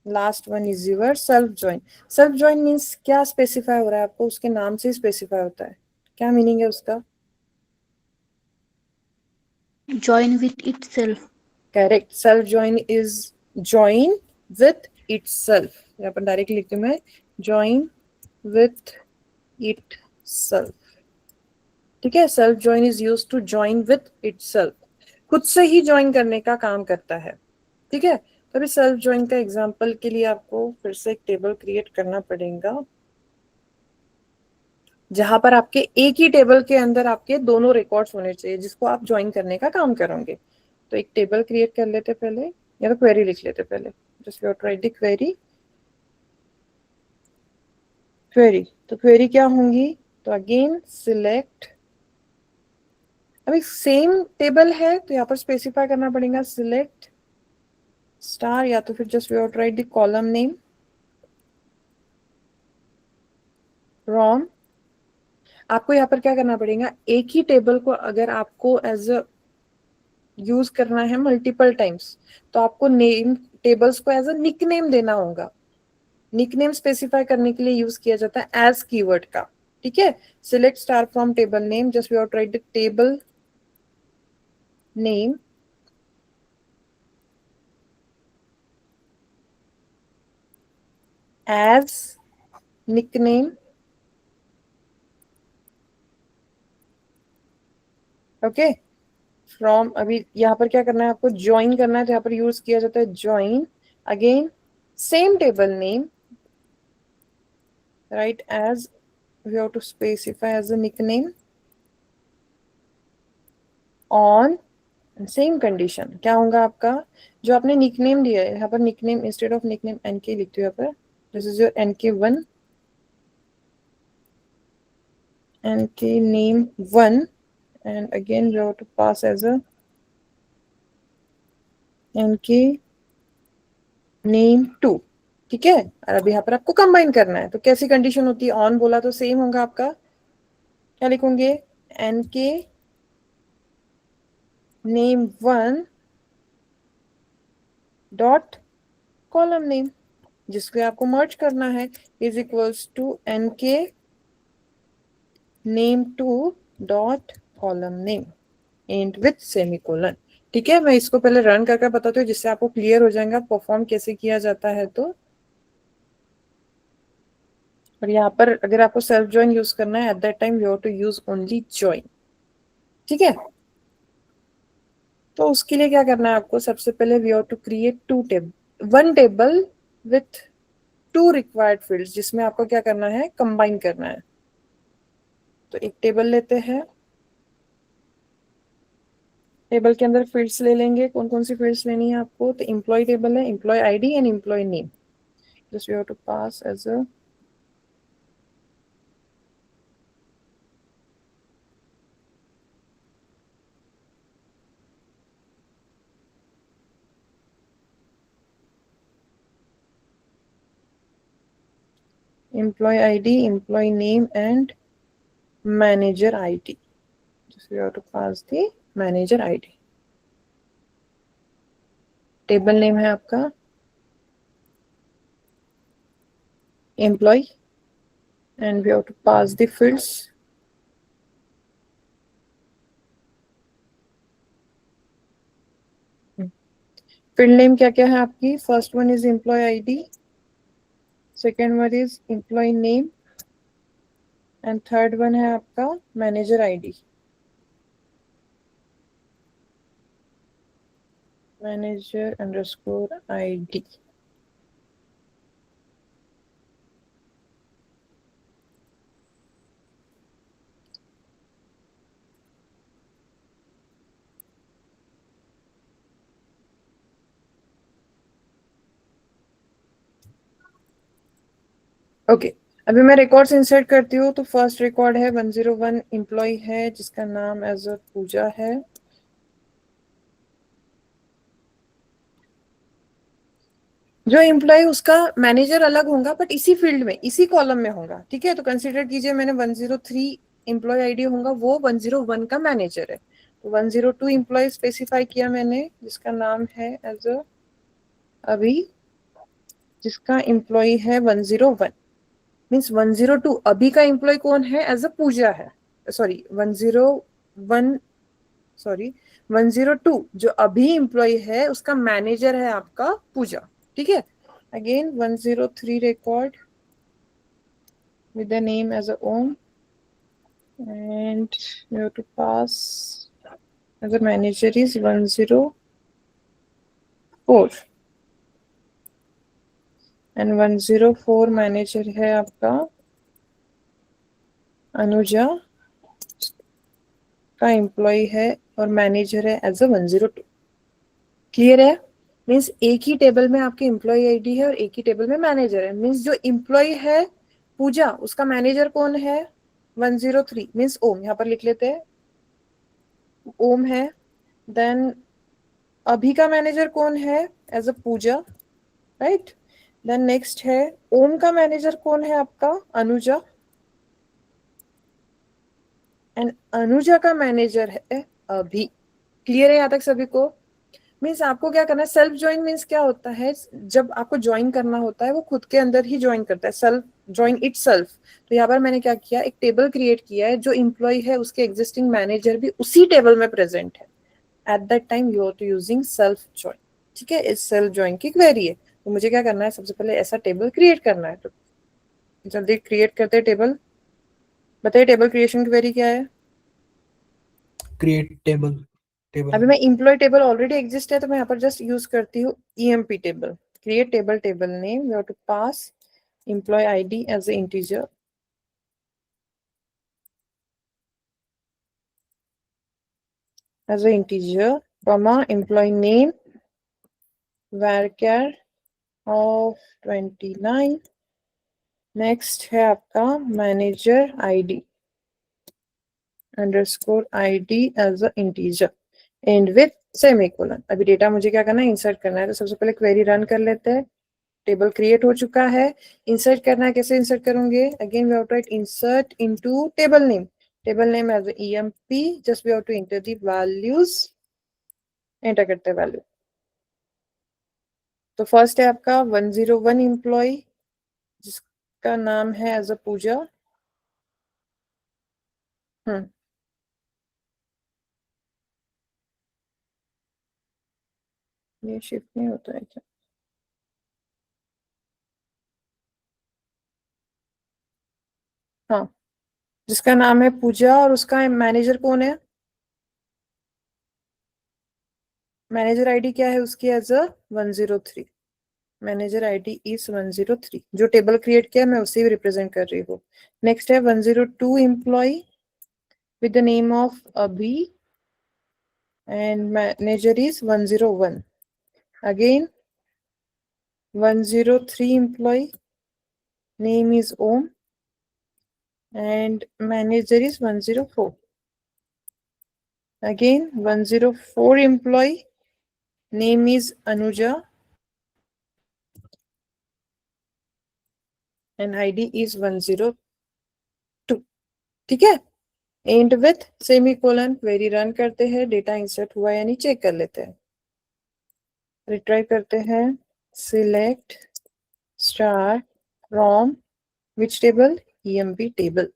Last one is your self join. Self join means क्या स्पेसिफाई हो रहा है आपको? उसके नाम से स्पेसिफाई होता है। क्या मीनिंग है उसका? Join with itself. Correct, self join is join with itself. यहाँ पर डायरेक्ट लिखती हूँ मैं, ज्वाइन विथ इटसेल्फ। ठीक है, self join is used to join with itself, खुद से ही ज्वाइन करने का काम करता है। ठीक है, तो अभी सेल्फ ज्वाइन का एग्जांपल के लिए आपको फिर से एक टेबल क्रिएट करना पड़ेगा, जहां पर आपके एक ही टेबल के अंदर आपके दोनों रिकॉर्ड्स होने चाहिए जिसको आप ज्वाइन करने का काम करोगे। तो एक टेबल क्रिएट कर लेते पहले, या तो क्वेरी लिख लेते पहले। Just you right the query. Query, तो क्वेरी क्या होंगी? तो अगेन सिलेक्ट, अभी सेम टेबल है तो यहाँ पर स्पेसिफाई करना पड़ेगा सिलेक्ट स्टार, या तो फिर just you right the column name from. आपको यहाँ पर क्या करना पड़ेगा? एक ही टेबल को अगर आपको एज अ यूज करना है मल्टीपल टाइम्स, तो आपको नेम टेबल्स को एज अ निकनेम देना होगा। निकनेम स्पेसिफाई करने के लिए यूज किया जाता है एज कीवर्ड का। ठीक है, select star from table name, just we are write the table name as nickname. Okay, from, अभी यहाँ पर क्या करना है आपको? ज्वाइन करना है, तो यहाँ पर यूज किया जाता है join. Again same table name, write as, we have to specify as a nickname on same condition. क्या होगा आपका? जो आपने निकनेम दिया है, यहाँ पर nickname instead of nickname NK लिखती हूँ यहाँ पर। This is your NK1, NK name 1, and again we have to pass as a NK name 2। ठीक है, और अभी यहाँ पर आपको कंबाइन करना है, तो कैसी कंडीशन होती है? ऑन बोला तो सेम होगा आपका, क्या लिखोगे? NK name 1 dot column name, जिसको आपको मर्ज करना है, is equals to NK name 2 dot column name and with semicolon. ठीक है, मैं इसको पहले रन करके बताती हूँ जिससे आपको क्लियर हो जाएगा परफॉर्म कैसे किया जाता है। तो और यहाँ पर अगर आपको सेल्फ ज्वाइन यूज करना है, at that time you have to use only join. ठीक है, तो उसके लिए क्या करना है आपको? सबसे पहले we have to create one table with 2 required fields, जिसमें आपको क्या करना है? कंबाइन करना है। तो एक टेबल लेते हैं, टेबल के अंदर फील्ड्स ले लेंगे। कौन कौन सी फील्ड्स लेनी है आपको? तो एम्प्लॉय टेबल है, employee ID and employee name. Just we have to pass as a employee ID, employee name and manager ID. Just we have to pass the manager ID. Table name है आपका employee and we have to pass the fields. Field name क्या क्या है आपकी? First one is employee ID, second one is employee name and third one है आपका manager ID. Manager underscore ID. Okay अभी मैं रिकॉर्ड्स इंसर्ट करती हूँ तो फर्स्ट रिकॉर्ड है 101 एम्प्लॉय है जिसका नाम एज अ पूजा है. जो एम्प्लॉय उसका मैनेजर अलग होगा बट इसी फील्ड में इसी कॉलम में होगा. ठीक है तो कंसीडर कीजिए मैंने 103 एम्प्लॉय आईडी होगा वो 101 का मैनेजर है. तो 102 एम्प्लॉय स्पेसिफाई किया मैंने जिसका नाम है एज अ अभी जिसका एम्प्लॉय है 101 मीन्स 102 अभी का एम्प्लॉय कौन है एज अ पूजा है. सॉरी 102 जो अभी एम्प्लॉय है उसका मैनेजर है आपका पूजा. ठीक है again 103 record with the name as a Om and you have to pass as a manager is 104 and 104 manager है आपका अनुजा का एम्प्लॉय है और मैनेजर है एज अ 102. क्लियर है? मीन्स एक ही टेबल में आपकी एम्प्लॉय आईडी है और एक ही टेबल में मैनेजर है. मीन्स जो एम्प्लॉय है पूजा उसका मैनेजर कौन है 103 मीन्स ओम. यहाँ पर लिख लेते हैं ओम है. देन अभी का मैनेजर कौन है as a Pooja right. Then next है ओम का मैनेजर कौन है आपका अनुजा एंड अनुजा का मैनेजर है अभी. क्लियर है यहाँ तक सभी को? मीन्स आपको क्या करना है सेल्फ ज्वाइन मीन्स क्या होता है जब आपको ज्वाइन करना होता है वो खुद के अंदर ही ज्वाइन करता है सेल्फ ज्वाइन इटसेल्फ. तो यहाँ पर मैंने क्या किया एक टेबल क्रिएट किया है जो एम्प्लॉय है उसके एग्जिस्टिंग मैनेजर भी उसी टेबल में प्रेजेंट है at that time you are to using self join. ठीक है इस सेल्फ ज्वाइन की क्वेरी है तो मुझे क्या करना है सबसे पहले ऐसा टेबल क्रिएट करना है. तो जल्दी क्रिएट करते हैं टेबल. बताइए टेबल क्रिएशन क्वेरी क्या है? create table अभी मैं एम्प्लॉय टेबल ऑलरेडी एग्जिस्ट है तो मैं यहाँ पर जस्ट यूज करती हूँ EMP table. Create table table name you have to pass employee ID as a integer comma employee name varchar of 29. Next है आपका manager ID underscore ID as a integer and with semicolon. अभी data मुझे क्या करना है insert करना है. तो सबसे पहले क्वेरी रन कर लेते हैं. टेबल क्रिएट हो चुका है. इंसर्ट करना है कैसे इंसर्ट करूंगे? Again we have to write insert into table name as EMP. Just we have to enter the values. Enter करते हैं वैल्यू. तो फर्स्ट है आपका 101 एम्प्लॉय जिसका नाम है एज अ पूजा. ये शिफ्ट नहीं होता है क्या? हाँ जिसका नाम है पूजा और उसका मैनेजर कौन है? मैनेजर आईडी क्या है उसकी as a 103. Manager ID is 103. जो टेबल क्रिएट किया मैं उसे भी रिप्रेजेंट कर रही हूँ. नेक्स्ट है 102 employee with the name of Abhi and manager is 101. Again 103 employee name is Om and manager is 104. Again 104 employee name is Anuja and ID is 102. ठीक है and with semicolon, query run करते हैं, डेटा इंसर्ट हुआ यानी check कर लेते हैं, retry करते हैं, select star from which table, EMP table.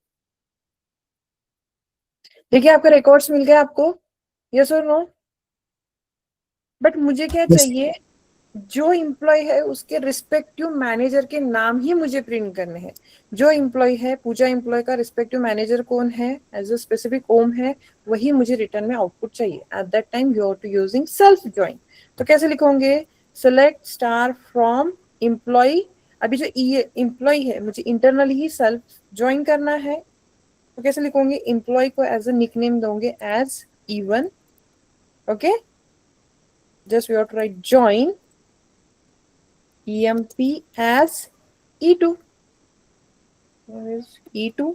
देखिए आपका रिकॉर्ड्स मिल गया आपको, यस और नो? बट मुझे क्या Yes. चाहिए, जो एम्प्लॉय है उसके रिस्पेक्टिव मैनेजर के नाम ही मुझे प्रिंट करने हैं। जो एम्प्लॉय है, पूजा एम्प्लॉय का रिस्पेक्टिव मैनेजर कौन है, एज अ स्पेसिफिक ओम है, वही मुझे रिटर्न में आउटपुट चाहिए। At that time you are to using self join. तो कैसे लिखोगे, सेलेक्ट स्टार फ्रॉम एम्प्लॉय, अभी जो एम्प्लॉय है मुझे इंटरनली ही सेल्फ ज्वाइन करना है, तो कैसे लिखोगे, एम्प्लॉय को एज अ निकनेम दोगे as E1, okay, just we have to write join EMP as E2. Where is E2?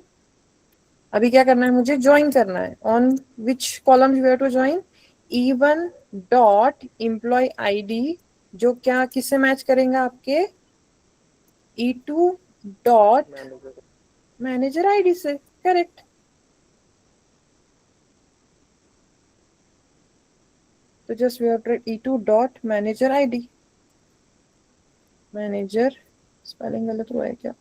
अभी क्या करना है, मुझे ज्वाइन करना है। On which column you have to join, E1 dot employee ID, जो क्या किससे मैच करेंगे आपके, E2 डॉट मैनेजर ID से, करेक्ट। तो just we have to write E2 dot manager ID। Manager spelling गलत हुआ है क्या,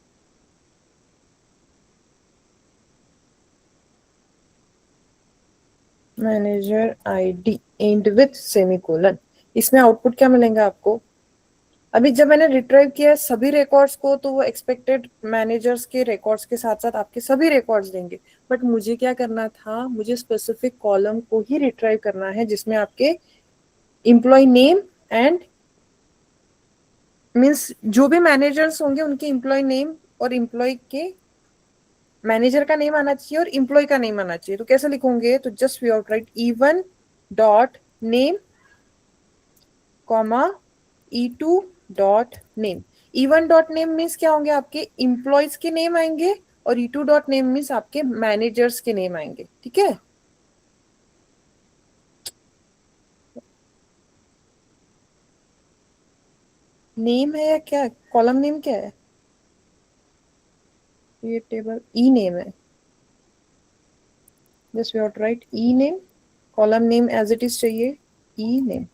manager ID and with semicolon. इसमें आउटपुट क्या मिलेगा आपको, अभी जब मैंने रिट्राइव किया सभी रिकॉर्ड्स को तो वो एक्सपेक्टेड मैनेजर्स के रिकॉर्ड्स के साथ साथ आपके सभी रिकॉर्ड्स देंगे। बट मुझे क्या करना था, मुझे स्पेसिफिक कॉलम को ही रिट्राइव करना है जिसमें आपके एम्प्लॉय नेम एंड मीन्स जो भी मैनेजर्स होंगे उनके एम्प्लॉय नेम और एम्प्लॉय के मैनेजर का नेम आना चाहिए और एम्प्लॉय का नेम आना चाहिए। तो कैसे लिखोगे, तो just we have to write E1 dot name comma E2 dot name. E1 dot name means क्या होंगे, आपके एम्प्लॉयज के नेम आएंगे और E2 डॉट नेम मीन्स आपके मैनेजर्स के नेम आएंगे, ठीक है। नेम है या क्या, कॉलम नेम क्या है, ये टेबल E नेम है, just we have to write E name, column name as it is चाहिए E नेम।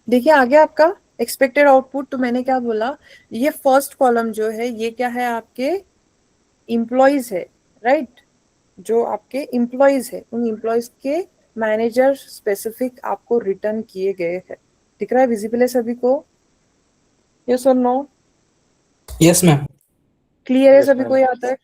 देखिए आगे आपका एक्सपेक्टेड आउटपुट, तो मैंने क्या बोला, ये फर्स्ट कॉलम जो है ये क्या है, आपके एम्प्लॉयज है, राइट। जो आपके एम्प्लॉयज है उन एम्प्लॉयज के मैनेजर स्पेसिफिक आपको रिटर्न किए गए हैं। दिख रहा है, विजिबल है सभी को, यस और नो? Yes, ma'am. क्लियर है Yes, सभी ma'am. को यहाँ तक?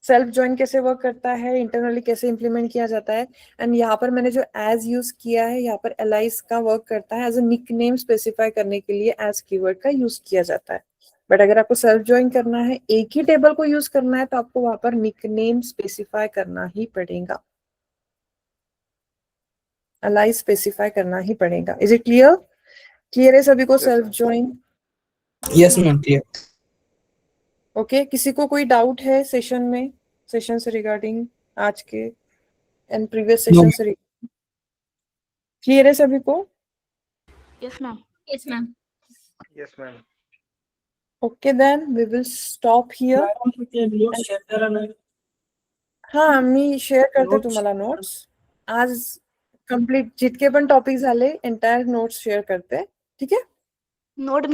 सेल्फ ज्वाइन कैसे वर्क करता है, इंटरनली कैसे इंप्लीमेंट किया जाता है, एंड यहाँ पर मैंने जो एज यूज किया है, यहाँ पर एलाइज का वर्क करता है एज अ निकनेम स्पेसिफाई करने के लिए एज कीवर्ड का यूज किया जाता है। बट अगर आपको सेल्फ ज्वाइन करना है, एक ही टेबल को यूज करना है, तो आपको वहां पर निकनेम स्पेसिफाई करना ही पड़ेगा, एलाइज स्पेसिफाई करना ही पड़ेगा। Is it clear? क्लियर है सभी को Yes, self ma'am. Join? Yes, ma'am. Clear. Okay, किसी को कोई डाउट है सेशन में, सेशन से रिगार्डिंग आज के एंड प्रीवियस No. सेशन से? क्लियर है सभी को? Yes, ma'am. Yes, ma'am. Yes, ma'am. Okay, then we will stop here. हाँ, मी शेअर करते तुम्हाला नोट्स आज कंप्लीट जितके पण टॉपिक झाले एंटायर नोट्स शेअर करते, ठीक आहे? Note